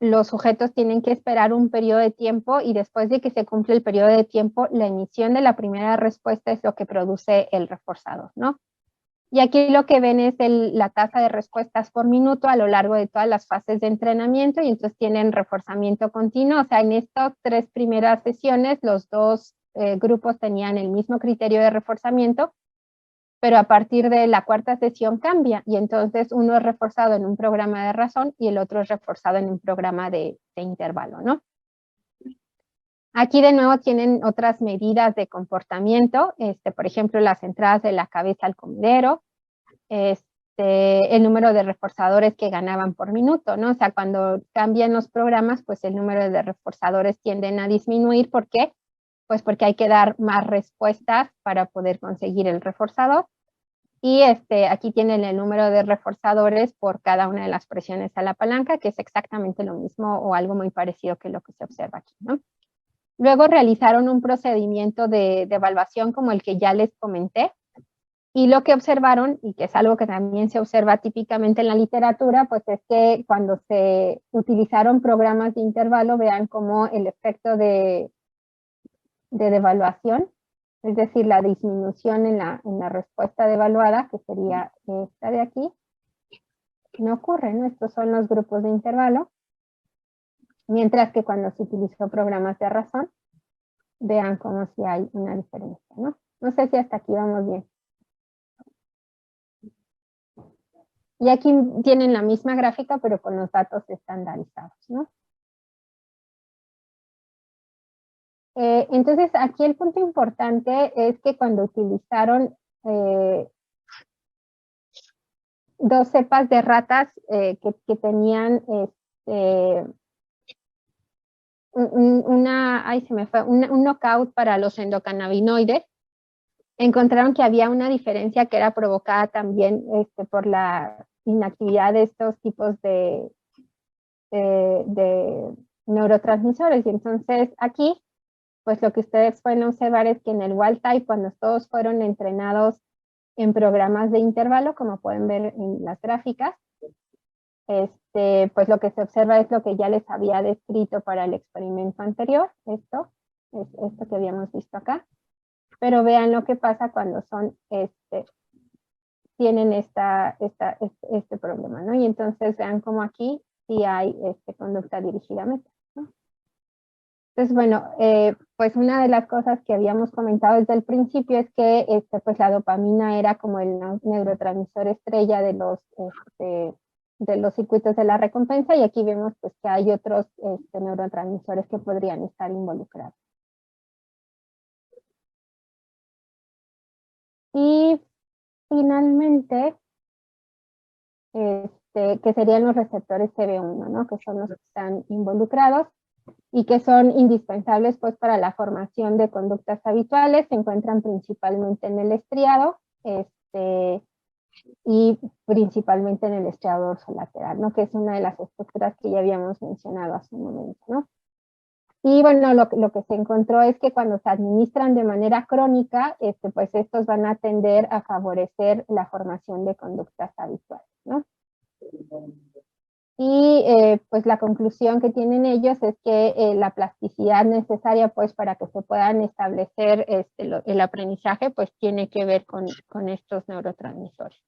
los sujetos tienen que esperar un periodo de tiempo y después de que se cumple el periodo de tiempo, la emisión de la primera respuesta es lo que produce el reforzador, ¿no? Y aquí lo que ven es la tasa de respuestas por minuto a lo largo de todas las fases de entrenamiento y entonces tienen reforzamiento continuo. O sea, en estas 3 primeras sesiones los 2 grupos tenían el mismo criterio de reforzamiento, pero a partir de la 4ª sesión cambia y entonces uno es reforzado en un programa de razón y el otro es reforzado en un programa de intervalo, ¿no? Aquí de nuevo tienen otras medidas de comportamiento, por ejemplo, las entradas de la cabeza al comedero, el número de reforzadores que ganaban por minuto, ¿no? O sea, cuando cambian los programas, pues el número de reforzadores tienden a disminuir. ¿Por qué? Pues porque hay que dar más respuestas para poder conseguir el reforzador. Y aquí tienen el número de reforzadores por cada una de las presiones a la palanca, que es exactamente lo mismo o algo muy parecido que lo que se observa aquí, ¿no? Luego realizaron un procedimiento de evaluación como el que ya les comenté, y lo que observaron, y que es algo que también se observa típicamente en la literatura, pues es que cuando se utilizaron programas de intervalo, vean cómo el efecto de devaluación, es decir, la disminución en la respuesta devaluada, que sería esta de aquí, no ocurre, ¿no? Estos son los grupos de intervalo. Mientras que cuando se utilizó programas de razón, vean cómo sí hay una diferencia, ¿no? No sé si hasta aquí vamos bien. Y aquí tienen la misma gráfica, pero con los datos estandarizados, ¿no? Entonces, aquí el punto importante es que cuando utilizaron dos cepas de ratas que tenían un knockout para los endocannabinoides. Encontraron que había una diferencia que era provocada también por la inactividad de estos tipos de neurotransmisores. Y entonces aquí, pues lo que ustedes pueden observar es que en el wild type, cuando todos fueron entrenados en programas de intervalo, como pueden ver en las gráficas, pues lo que se observa es lo que ya les había descrito para el experimento anterior, esto que habíamos visto acá. Pero vean lo que pasa cuando tienen este problema, ¿no? Y entonces vean como aquí sí hay conducta dirigida a meta, ¿no? Entonces, bueno, pues una de las cosas que habíamos comentado desde el principio es que pues la dopamina era como el neurotransmisor estrella de los circuitos de la recompensa, y aquí vemos pues que hay otros neurotransmisores que podrían estar involucrados. Y finalmente, que serían los receptores CB1, ¿no? Que son los que están involucrados y que son indispensables pues para la formación de conductas habituales. Se encuentran principalmente en el estriado y principalmente en el estriado dorsolateral, ¿no? Que es una de las estructuras que ya habíamos mencionado hace un momento, ¿no? Y bueno, lo que se encontró es que cuando se administran de manera crónica, pues estos van a tender a favorecer la formación de conductas habituales, ¿no? Y pues la conclusión que tienen ellos es que la plasticidad necesaria pues para que se puedan establecer el aprendizaje pues tiene que ver con estos neurotransmisores.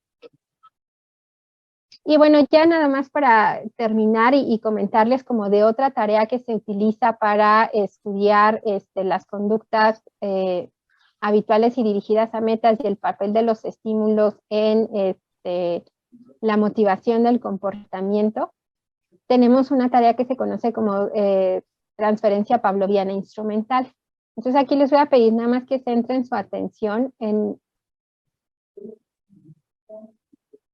Y bueno, ya nada más para terminar y comentarles como de otra tarea que se utiliza para estudiar las conductas habituales y dirigidas a metas y el papel de los estímulos en la motivación del comportamiento. Tenemos una tarea que se conoce como transferencia pavloviana instrumental. Entonces aquí les voy a pedir nada más que centren su atención en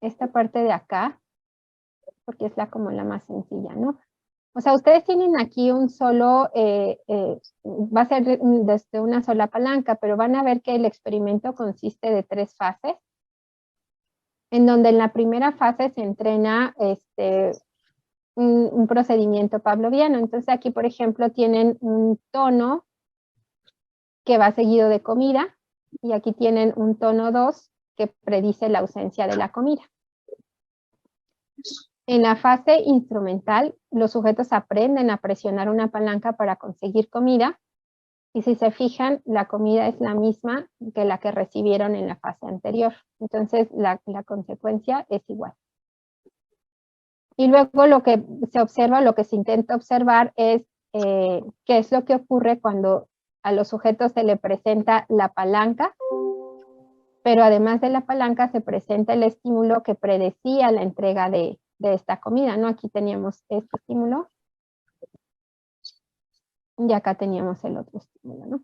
esta parte de acá, porque es como la más sencilla, ¿no? O sea, ustedes tienen aquí un solo, va a ser desde una sola palanca, pero van a ver que el experimento consiste de 3 fases, en donde en la primera fase se entrena un procedimiento pavloviano. Entonces aquí, por ejemplo, tienen un tono que va seguido de comida, y aquí tienen un tono 2 que predice la ausencia de la comida. En la fase instrumental, los sujetos aprenden a presionar una palanca para conseguir comida, y si se fijan, la comida es la misma que la que recibieron en la fase anterior. Entonces, la consecuencia es igual. Y luego lo que se observa, lo que se intenta observar es qué es lo que ocurre cuando a los sujetos se le presenta la palanca, pero además de la palanca se presenta el estímulo que predecía la entrega de esta comida, ¿no? Aquí teníamos este estímulo y acá teníamos el otro estímulo, ¿no?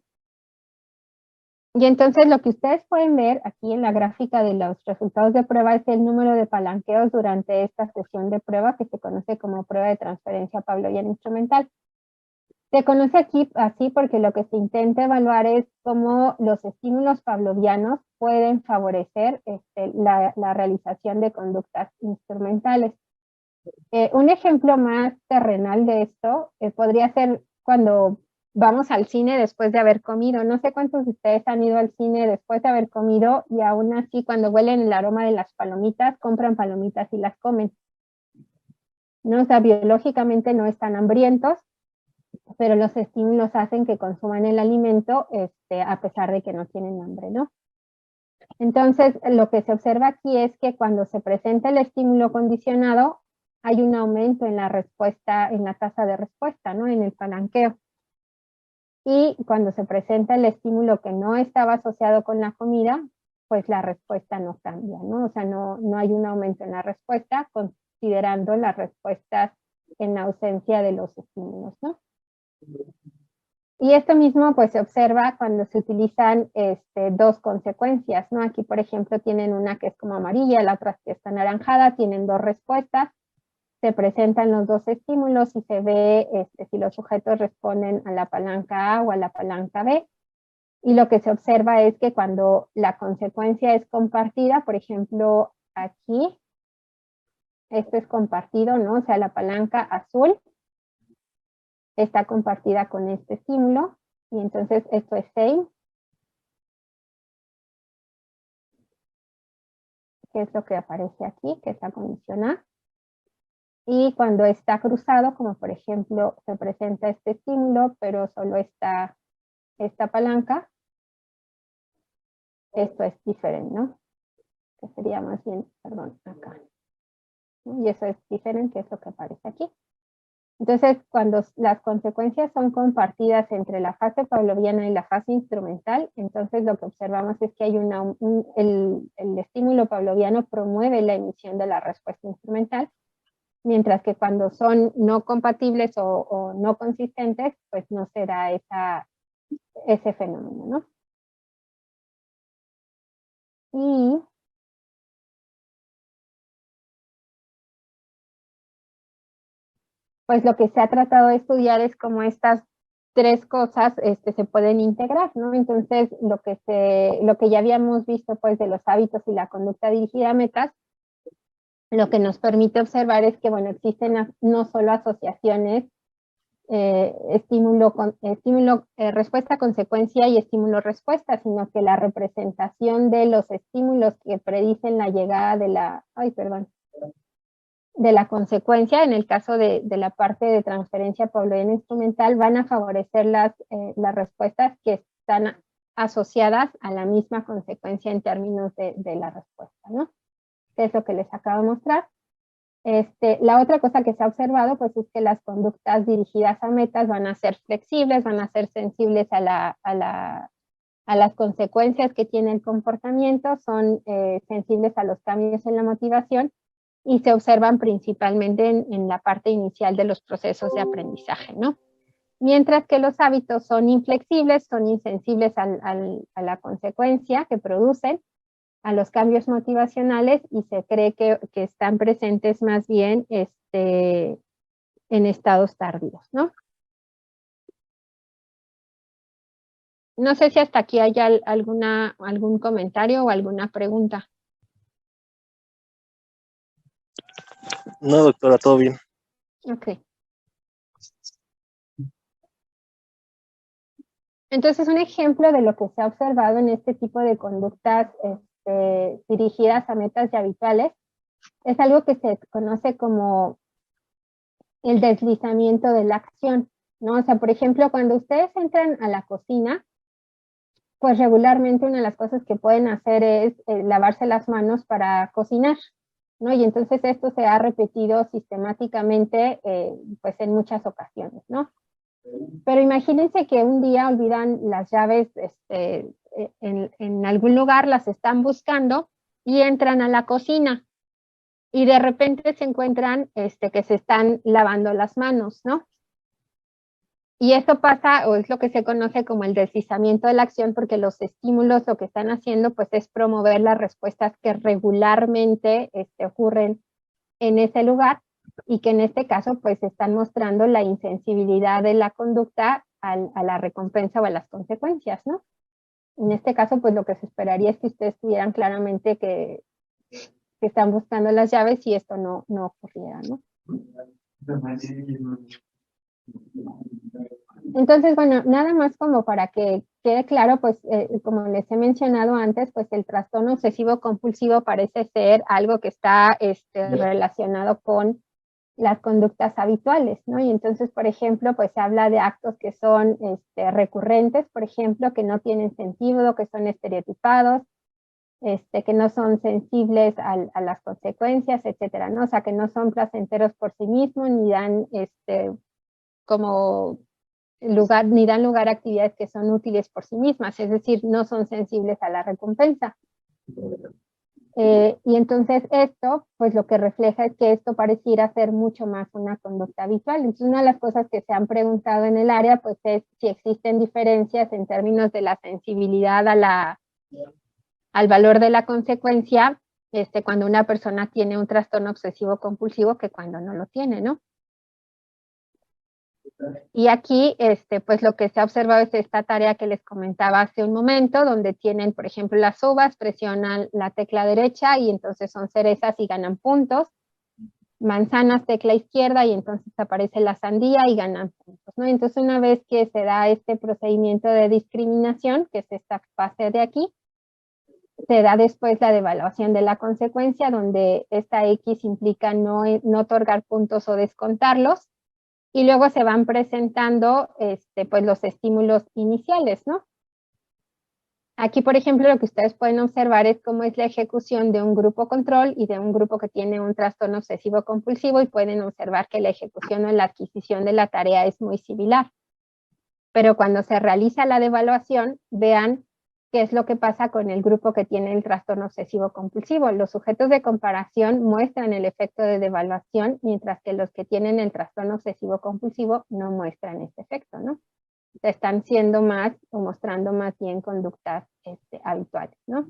Y entonces lo que ustedes pueden ver aquí en la gráfica de los resultados de prueba es el número de palanqueos durante esta sesión de prueba, que se conoce como prueba de transferencia pavloviana instrumental. Se conoce aquí así porque lo que se intenta evaluar es cómo los estímulos pavlovianos pueden favorecer la realización de conductas instrumentales. Un ejemplo más terrenal de esto podría ser cuando vamos al cine después de haber comido. No sé cuántos de ustedes han ido al cine después de haber comido y aún así cuando huelen el aroma de las palomitas, compran palomitas y las comen. ¿No? O sea, biológicamente no están hambrientos, pero los estímulos hacen que consuman el alimento a pesar de que no tienen hambre, ¿no? Entonces, lo que se observa aquí es que cuando se presenta el estímulo condicionado, hay un aumento en la respuesta, en la tasa de respuesta, ¿no? En el palanqueo. Y cuando se presenta el estímulo que no estaba asociado con la comida, pues la respuesta no cambia, ¿no? O sea, no hay un aumento en la respuesta, considerando las respuestas en ausencia de los estímulos, ¿no? Y esto mismo pues se observa cuando se utilizan dos consecuencias, ¿no? Aquí, por ejemplo, tienen una que es como amarilla, la otra que está anaranjada, tienen dos respuestas, se presentan los dos estímulos y se ve si los sujetos responden a la palanca A o a la palanca B. Y lo que se observa es que cuando la consecuencia es compartida, por ejemplo, aquí, esto es compartido, ¿no? O sea, la palanca azul está compartida con este estímulo, y entonces esto es same, que es lo que aparece aquí, que está condicional. Y cuando está cruzado, como por ejemplo se presenta este estímulo, pero solo está esta palanca, esto es diferente, ¿no? Que sería más bien, perdón, acá. Y eso es diferente, que es lo que aparece aquí. Entonces, cuando las consecuencias son compartidas entre la fase pavloviana y la fase instrumental, entonces lo que observamos es que hay el estímulo pavloviano promueve la emisión de la respuesta instrumental, mientras que cuando son no compatibles o no consistentes, pues no se da ese fenómeno, ¿no? Y pues lo que se ha tratado de estudiar es cómo estas tres cosas se pueden integrar, ¿no? Entonces, lo que ya habíamos visto pues de los hábitos y la conducta dirigida a metas, lo que nos permite observar es que, bueno, existen no solo asociaciones respuesta-consecuencia y estímulo-respuesta, sino que la representación de los estímulos que predicen la llegada de la consecuencia, en el caso de la parte de transferencia pavloviana instrumental, van a favorecer las respuestas que están asociadas a la misma consecuencia en términos de la respuesta, ¿no? Es lo que les acabo de mostrar. La otra cosa que se ha observado pues es que las conductas dirigidas a metas van a ser flexibles, van a ser sensibles a las consecuencias que tiene el comportamiento, son sensibles a los cambios en la motivación y se observan principalmente en la parte inicial de los procesos de aprendizaje, ¿no? Mientras que los hábitos son inflexibles, son insensibles a la consecuencia que producen, a los cambios motivacionales, y se cree que están presentes más bien en estados tardíos, ¿no? No sé si hasta aquí hay algún comentario o alguna pregunta. No, doctora, todo bien. Ok. Entonces, un ejemplo de lo que se ha observado en este tipo de conductas dirigidas a metas y habituales es algo que se conoce como el deslizamiento de la acción, ¿no? O sea, por ejemplo, cuando ustedes entran a la cocina, pues regularmente una de las cosas que pueden hacer es lavarse las manos para cocinar, ¿no? Y entonces esto se ha repetido sistemáticamente pues en muchas ocasiones, ¿no? Pero imagínense que un día olvidan las llaves en algún lugar, las están buscando y entran a la cocina y de repente se encuentran que se están lavando las manos, ¿no? Y esto pasa, o es lo que se conoce como el deslizamiento de la acción, porque los estímulos lo que están haciendo pues es promover las respuestas que regularmente ocurren en ese lugar, y que en este caso pues están mostrando la insensibilidad de la conducta a la recompensa o a las consecuencias, ¿no? En este caso pues lo que se esperaría es que ustedes tuvieran claramente que están buscando las llaves y esto no ocurriera, ¿no? Entonces, bueno, nada más como para que quede claro, pues como les he mencionado antes, pues el trastorno obsesivo compulsivo parece ser algo que está relacionado con las conductas habituales, ¿no? Y entonces, por ejemplo, pues se habla de actos que son recurrentes, por ejemplo, que no tienen sentido, que son estereotipados, que no son sensibles a las consecuencias, etcétera, ¿no? O sea, que no son placenteros por sí mismos, ni dan ni dan lugar a actividades que son útiles por sí mismas, es decir, no son sensibles a la recompensa. Y entonces esto, pues lo que refleja es que esto pareciera ser mucho más una conducta habitual. Entonces, una de las cosas que se han preguntado en el área, pues es si existen diferencias en términos de la sensibilidad al valor de la consecuencia, cuando una persona tiene un trastorno obsesivo compulsivo que cuando no lo tiene, ¿no? Y aquí, pues lo que se ha observado es esta tarea que les comentaba hace un momento, donde tienen, por ejemplo, las uvas, presionan la tecla derecha y entonces son cerezas y ganan puntos. Manzanas, tecla izquierda, y entonces aparece la sandía y ganan puntos, ¿no? Entonces, una vez que se da este procedimiento de discriminación, que es esta fase de aquí, se da después la devaluación de la consecuencia, donde esta X implica no otorgar puntos o descontarlos, y luego se van presentando pues los estímulos iniciales, ¿no? Aquí, por ejemplo, lo que ustedes pueden observar es cómo es la ejecución de un grupo control y de un grupo que tiene un trastorno obsesivo compulsivo, y pueden observar que la ejecución o la adquisición de la tarea es muy similar. Pero cuando se realiza la devaluación, vean qué es lo que pasa con el grupo que tiene el trastorno obsesivo compulsivo. Los sujetos de comparación muestran el efecto de devaluación, mientras que los que tienen el trastorno obsesivo compulsivo no muestran este efecto, ¿no? Están siendo más o mostrando más bien conductas habituales, ¿no?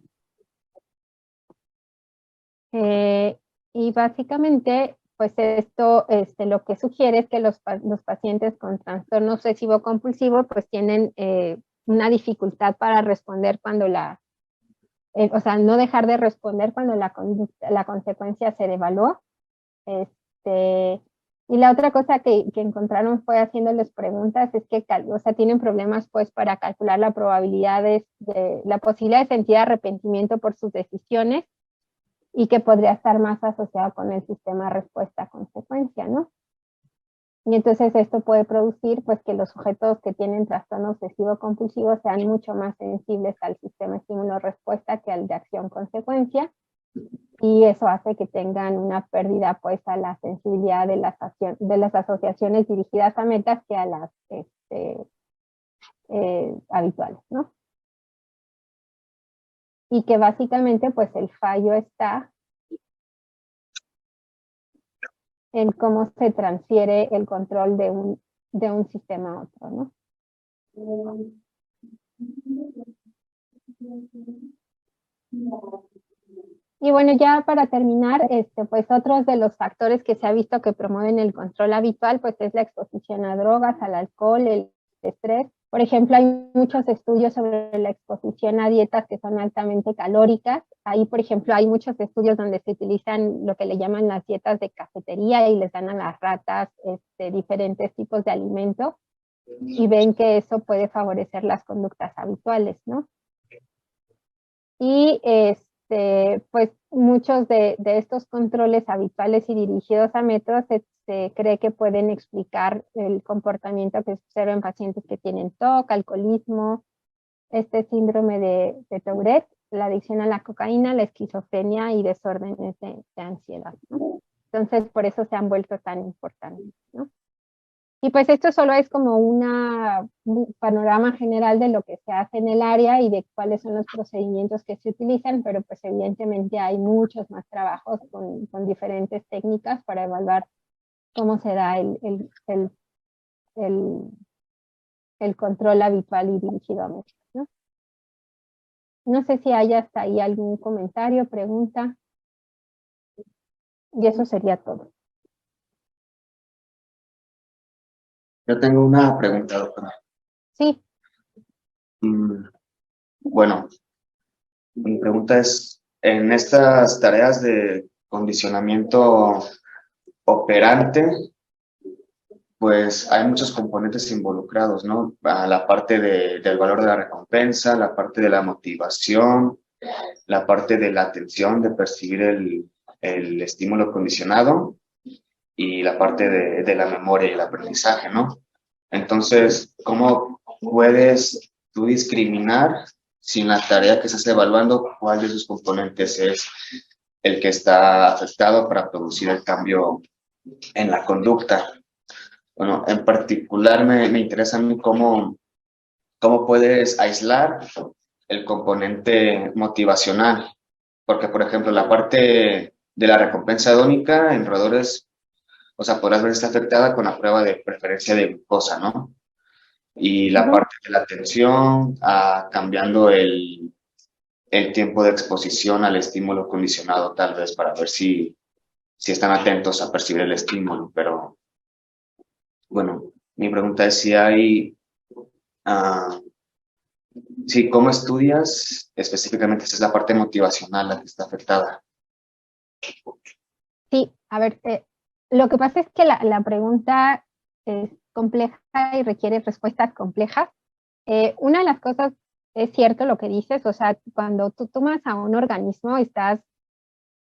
Y básicamente, pues esto lo que sugiere es que los pacientes con trastorno obsesivo compulsivo pues tienen una dificultad para responder cuando o sea, no dejar de responder cuando la consecuencia se devalúa. Y la otra cosa que encontraron fue haciéndoles preguntas, es que, o sea, tienen problemas pues para calcular la probabilidad la posibilidad de sentir arrepentimiento por sus decisiones, y que podría estar más asociado con el sistema respuesta-consecuencia, ¿no? Y entonces esto puede producir pues que los sujetos que tienen trastorno obsesivo compulsivo sean mucho más sensibles al sistema estímulo-respuesta que al de acción-consecuencia, y eso hace que tengan una pérdida pues a la sensibilidad de las asociaciones dirigidas a metas que a las habituales, ¿no? Y que básicamente pues el fallo está en cómo se transfiere el control de un sistema a otro, ¿no? Y bueno, ya para terminar, pues otros de los factores que se ha visto que promueven el control habitual, pues es la exposición a drogas, al alcohol, el estrés. Por ejemplo, hay muchos estudios sobre la exposición a dietas que son altamente calóricas. Ahí, por ejemplo, hay muchos estudios donde se utilizan lo que le llaman las dietas de cafetería y les dan a las ratas diferentes tipos de alimentos, y ven que eso puede favorecer las conductas habituales, ¿no? Y pues muchos de estos controles habituales y dirigidos a métodos se cree que pueden explicar el comportamiento que se observa en pacientes que tienen TOC, alcoholismo, síndrome de Tourette, la adicción a la cocaína, la esquizofrenia y desórdenes de ansiedad, ¿no? Entonces, por eso se han vuelto tan importantes, ¿no? Y pues esto solo es como un panorama general de lo que se hace en el área y de cuáles son los procedimientos que se utilizan, pero pues evidentemente hay muchos más trabajos con diferentes técnicas para evaluar cómo se da el control habitual y dirigido a métodos, ¿no? No sé si hay hasta ahí algún comentario, pregunta. Y eso sería todo. Yo tengo una pregunta, doctora. Sí. Bueno, mi pregunta es, en estas tareas de condicionamiento operante, pues hay muchos componentes involucrados, ¿no? La parte del valor de la recompensa, la parte de la motivación, la parte de la atención, de percibir el estímulo condicionado, y la parte de la memoria y el aprendizaje, ¿no? Entonces, ¿cómo puedes tú discriminar si en la tarea que estás evaluando cuál de esos componentes es el que está afectado para producir el cambio en la conducta? Bueno, en particular me interesa a mí cómo puedes aislar el componente motivacional, Porque, por ejemplo, la parte de la recompensa hedónica en roedores, o sea, podrás ver está afectada con la prueba de preferencia de glucosa, ¿no? Y la Ujú. parte de la atención, cambiando el tiempo de exposición al estímulo condicionado, tal vez, para ver si están atentos a percibir el estímulo. Pero, bueno, mi pregunta es si hay, ah, sí, ¿cómo estudias específicamente si es la parte motivacional la que está afectada? Sí, a ver, lo que pasa es que la pregunta es compleja y requiere respuestas complejas. Una de las cosas, es cierto lo que dices, o sea, cuando tú tomas a un organismo,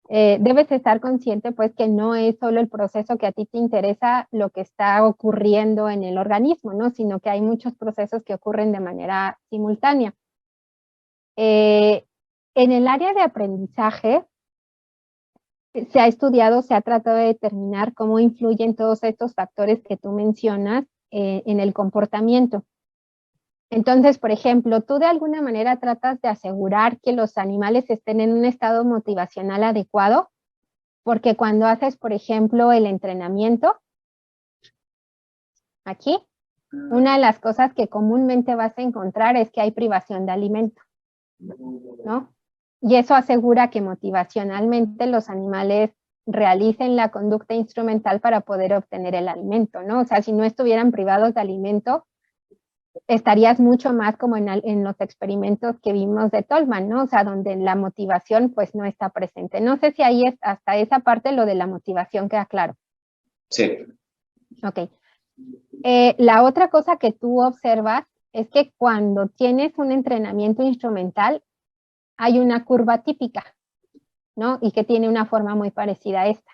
debes estar consciente pues que no es solo el proceso que a ti te interesa lo que está ocurriendo en el organismo, ¿no? Sino que hay muchos procesos que ocurren de manera simultánea. En el área de aprendizaje, se ha estudiado, se ha tratado de determinar cómo influyen todos estos factores que tú mencionas en el comportamiento. Entonces, por ejemplo, tú de alguna manera tratas de asegurar que los animales estén en un estado motivacional adecuado, porque cuando haces, por ejemplo, el entrenamiento, aquí, una de las cosas que comúnmente vas a encontrar es que hay privación de alimento, ¿no? Y eso asegura que motivacionalmente los animales realicen la conducta instrumental para poder obtener el alimento, ¿no? O sea, si no estuvieran privados de alimento, estarías mucho más como en los experimentos que vimos de Tolman, ¿no? O sea, donde la motivación pues no está presente. No sé si ahí es hasta esa parte lo de la motivación queda claro. Sí, Ok. La otra cosa que tú observas es que cuando tienes un entrenamiento instrumental, hay una curva típica, ¿no? Y que tiene una forma muy parecida a esta.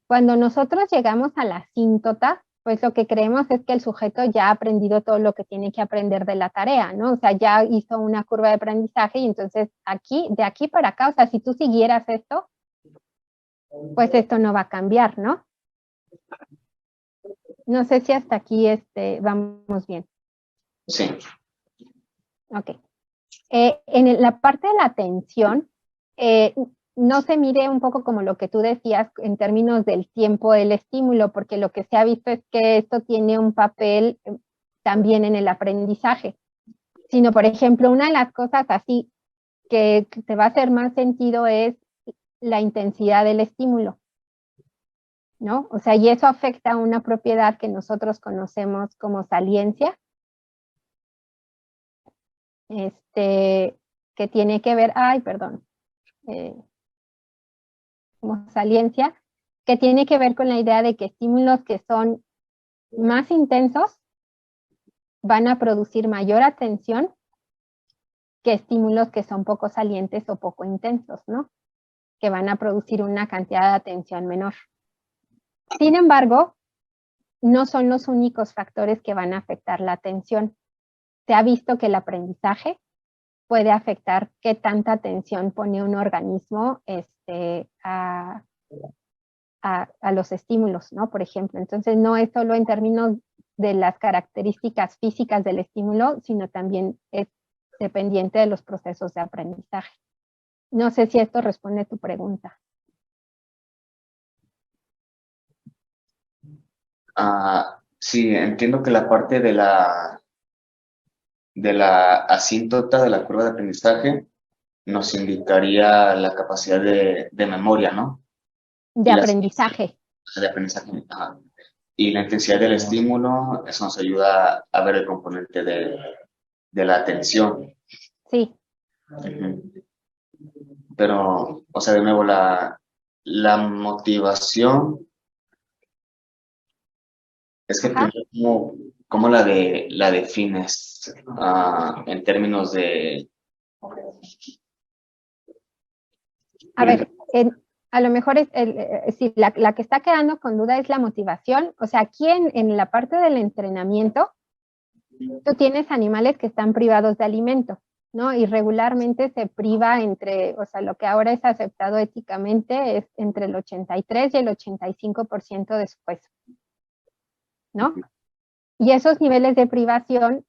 Cuando nosotros llegamos a la asíntota, pues lo que creemos es que el sujeto ya ha aprendido todo lo que tiene que aprender de la tarea, ¿no? O sea, ya hizo una curva de aprendizaje y entonces de aquí para acá, o sea, si tú siguieras esto, pues esto no va a cambiar, ¿no? No sé si hasta aquí vamos bien. sí. Ok. En la parte de la atención, no se mide un poco como lo que tú decías en términos del tiempo del estímulo, porque lo que se ha visto es que esto tiene un papel también en el aprendizaje, sino, por ejemplo, una de las cosas así que te va a hacer más sentido es la intensidad del estímulo, ¿no? O sea, y eso afecta a una propiedad que nosotros conocemos como saliencia, que tiene que ver, como saliencia, que tiene que ver con la idea de que estímulos que son más intensos van a producir mayor atención que estímulos que son poco salientes o poco intensos, ¿no? Que van a producir una cantidad de atención menor. Sin embargo, no son los únicos factores que van a afectar la atención. Se ha visto que el aprendizaje puede afectar qué tanta atención pone un organismo a los estímulos, ¿no? Por ejemplo, entonces no es solo en términos de las características físicas del estímulo, sino también es dependiente de los procesos de aprendizaje. No sé si esto responde a tu pregunta. Sí, entiendo que la parte de la asíntota de la curva de aprendizaje nos indicaría la capacidad de memoria, ¿no? De Y aprendizaje. de aprendizaje. Ajá. Y la intensidad del estímulo, eso nos ayuda a ver el componente de la atención. Sí. Ujú. Pero, o sea, de nuevo, la motivación es que Ajá. primero, ¿cómo la defines en términos de... A ver, a lo mejor sí, la que está quedando con duda es la motivación. O sea, aquí en la parte del entrenamiento, tú tienes animales que están privados de alimento, ¿no? Y regularmente se priva o sea, lo que ahora es aceptado éticamente es entre el 83 y el 85% de su peso, ¿no? Y esos niveles de privación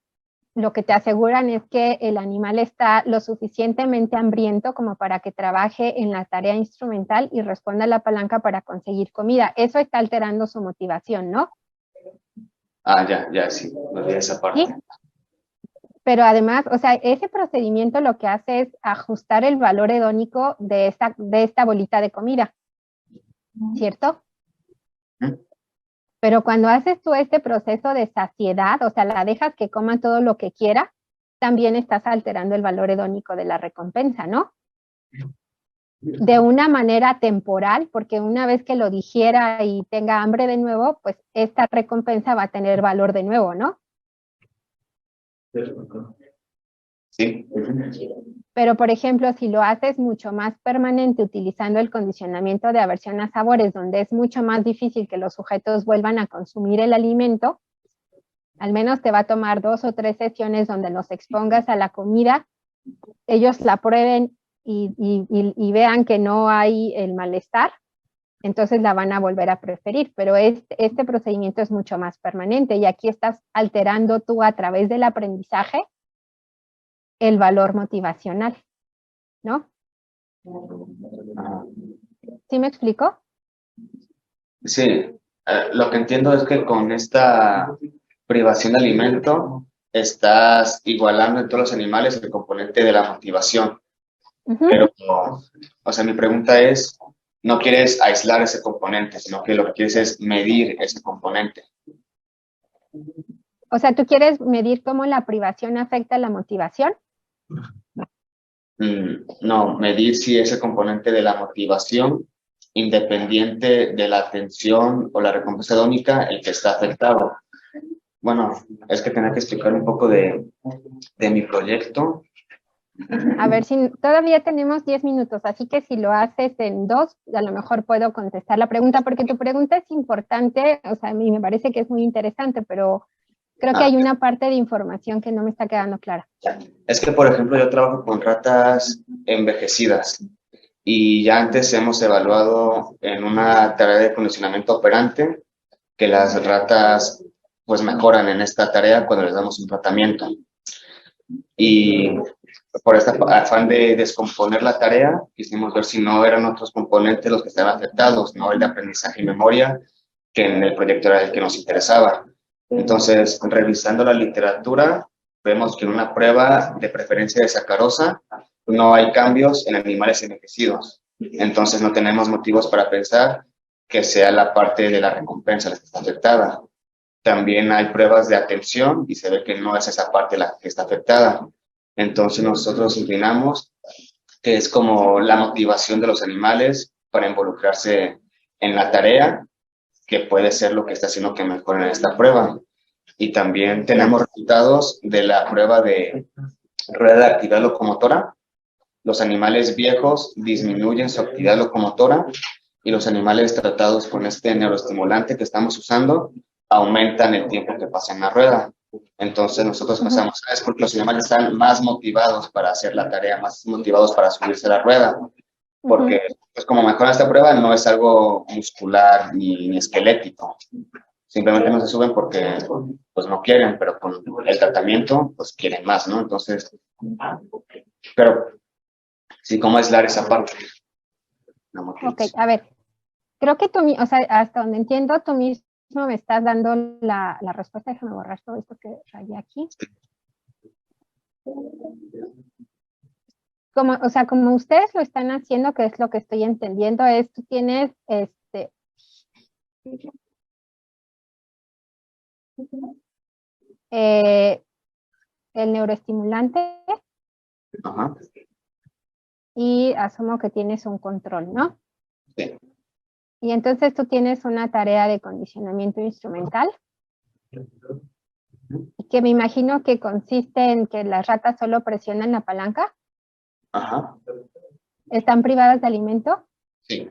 lo que te aseguran es que el animal está lo suficientemente hambriento como para que trabaje en la tarea instrumental y responda a la palanca para conseguir comida. Eso está alterando su motivación, ¿no? Ah, ya, sí, me olvidé esa parte. ¿Sí? Pero además, o sea, ese procedimiento lo que hace es ajustar el valor hedónico de esta bolita de comida, ¿cierto? ¿Mm? Pero cuando haces tú este proceso de saciedad, o sea, la dejas que coma todo lo que quiera, también estás alterando el valor hedónico de la recompensa, ¿no? De una manera temporal, porque una vez que lo digiera y tenga hambre de nuevo, pues esta recompensa va a tener valor de nuevo, ¿no? Sí. Pero, por ejemplo, si lo haces mucho más permanente utilizando el condicionamiento de aversión a sabores, donde es mucho más difícil que los sujetos vuelvan a consumir el alimento, al menos te va a tomar 2 o 3 sesiones donde los expongas a la comida, ellos la prueben y vean que no hay el malestar, entonces la van a volver a preferir, pero este procedimiento es mucho más permanente y aquí estás alterando tú a través del aprendizaje el valor motivacional, ¿no? ¿Sí me explico? Sí, lo que entiendo es que con esta privación de alimento estás igualando en todos los animales el componente de la motivación. Pero, o sea, mi pregunta es, no quieres aislar ese componente, sino que lo que quieres es medir ese componente. O sea, ¿tú quieres medir cómo la privación afecta la motivación? No, medir si ese componente de la motivación, independiente de la atención o la recompensa hedónica, el que está afectado. Bueno, es que tenía que explicar un poco de mi proyecto. A ver, si todavía tenemos 10 minutos, así que si lo haces en 2, a lo mejor puedo contestar la pregunta, porque tu pregunta es importante, o sea, a mí me parece que es muy interesante, pero creo que hay una parte de información que no me está quedando clara. Es que, por ejemplo, yo trabajo con ratas envejecidas y ya antes hemos evaluado en una tarea de condicionamiento operante que las ratas pues mejoran en esta tarea cuando les damos un tratamiento. Y por este afán de descomponer la tarea, quisimos ver si no eran otros componentes los que estaban afectados, no el de aprendizaje y memoria, que en el proyecto era el que nos interesaba. Entonces, revisando la literatura, vemos que en una prueba de preferencia de sacarosa no hay cambios en animales envejecidos. Entonces, no tenemos motivos para pensar que sea la parte de la recompensa la que está afectada. También hay pruebas de atención y se ve que no es esa parte la que está afectada. Entonces nosotros inclinamos que es como la motivación de los animales para involucrarse en la tarea, que puede ser lo que está haciendo que mejoren esta prueba. Y también tenemos resultados de la prueba de rueda de actividad locomotora. Los animales viejos disminuyen su actividad locomotora y los animales tratados con este neuroestimulante que estamos usando aumentan el tiempo que pasan en la rueda. Entonces nosotros pensamos, es porque los animales están más motivados para hacer la tarea, más motivados para subirse a la rueda. Porque pues como mejora esta prueba no es algo muscular ni esquelético. Simplemente no se suben porque pues no quieren, pero con el tratamiento pues quieren más, ¿no? Entonces, pero sí, ¿cómo aislar esa parte? Ok, a ver, creo que tú, o sea, hasta donde entiendo, tú mismo me estás dando la respuesta. Déjame borrar todo esto que rayé aquí. Como, o sea, como ustedes lo están haciendo, que es lo que estoy entendiendo, es tú tienes el neuroestimulante. Ajá. Y asumo que tienes un control, ¿no? Sí. Y entonces tú tienes una tarea de condicionamiento instrumental, que me imagino que consiste en que las ratas solo presionan la palanca. Ajá. ¿Están privadas de alimento? Sí.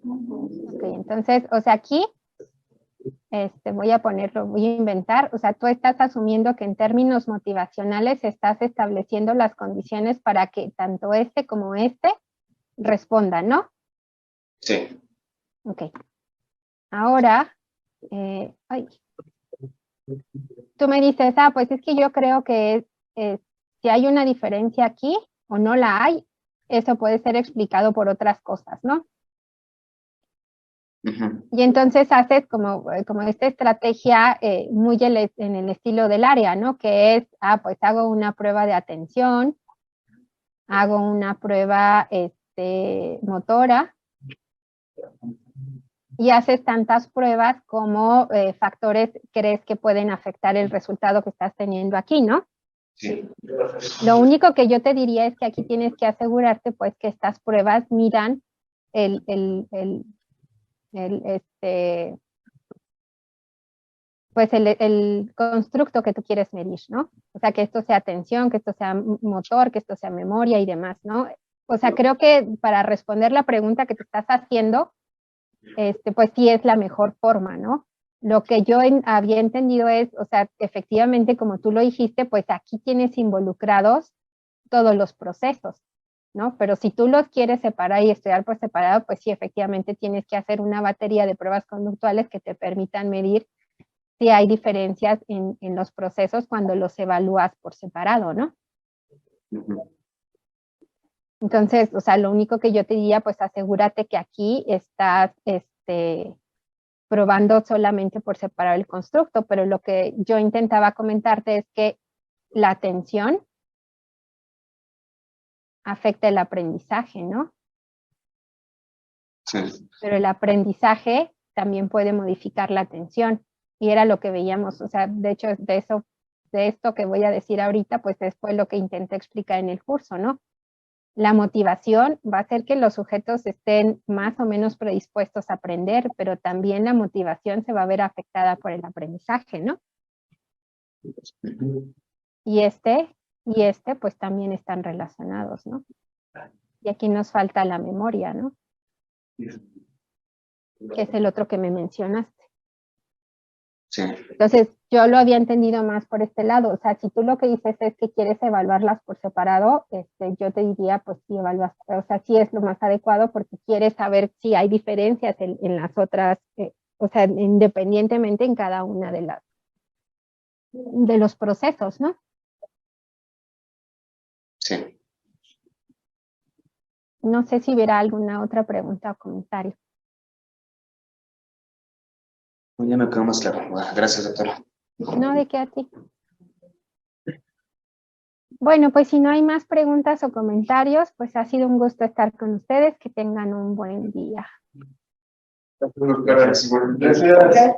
Ok, entonces, o sea, aquí voy a ponerlo, voy a inventar, o sea, tú estás asumiendo que en términos motivacionales estás estableciendo las condiciones para que tanto este como este respondan, ¿no? Sí. Ok. Ahora, tú me dices, pues es que yo creo que si hay una diferencia aquí o no la hay, eso puede ser explicado por otras cosas, ¿no? Ujú. Y entonces haces como esta estrategia muy en el estilo del área, ¿no? Que es, pues hago una prueba de atención, hago una prueba motora, y haces tantas pruebas como factores crees que pueden afectar el resultado que estás teniendo aquí, ¿no? Sí. Lo único que yo te diría es que aquí tienes que asegurarte pues que estas pruebas miran el pues el constructo que tú quieres medir, ¿no? O sea, que esto sea atención, que esto sea motor, que esto sea memoria y demás, ¿no? O sea, creo que para responder la pregunta que te estás haciendo, pues sí es la mejor forma, ¿no? Lo que yo había entendido es, o sea, efectivamente, como tú lo dijiste, pues aquí tienes involucrados todos los procesos, ¿no? Pero si tú los quieres separar y estudiar por separado, pues sí, efectivamente tienes que hacer una batería de pruebas conductuales que te permitan medir si hay diferencias en los procesos cuando los evalúas por separado, ¿no? Ujú. Entonces, o sea, lo único que yo te diría, pues asegúrate que aquí estás probando solamente por separar el constructo, pero lo que yo intentaba comentarte es que la atención afecta el aprendizaje, ¿no? Sí. Pero el aprendizaje también puede modificar la atención. Y era lo que veíamos, o sea, de hecho, de esto que voy a decir ahorita, pues fue lo que intenté explicar en el curso, ¿no? La motivación va a hacer que los sujetos estén más o menos predispuestos a aprender, pero también la motivación se va a ver afectada por el aprendizaje, ¿no? Ujú. Y pues también están relacionados, ¿no? Y aquí nos falta la memoria, ¿no? Que es el otro que me mencionaste. Sí. Entonces, yo lo había entendido más por este lado. O sea, si tú lo que dices es que quieres evaluarlas por separado, yo te diría, pues sí, evalúas, o sea, sí es lo más adecuado porque quieres saber si hay diferencias en las otras, o sea, independientemente en cada una de los procesos, ¿no? Sí. No sé si hubiera alguna otra pregunta o comentario. Ya me quedó más claro. Bueno, gracias, doctora. No, de qué a ti. Bueno, pues si no hay más preguntas o comentarios, pues ha sido un gusto estar con ustedes. Que tengan un buen día. Gracias. Gracias.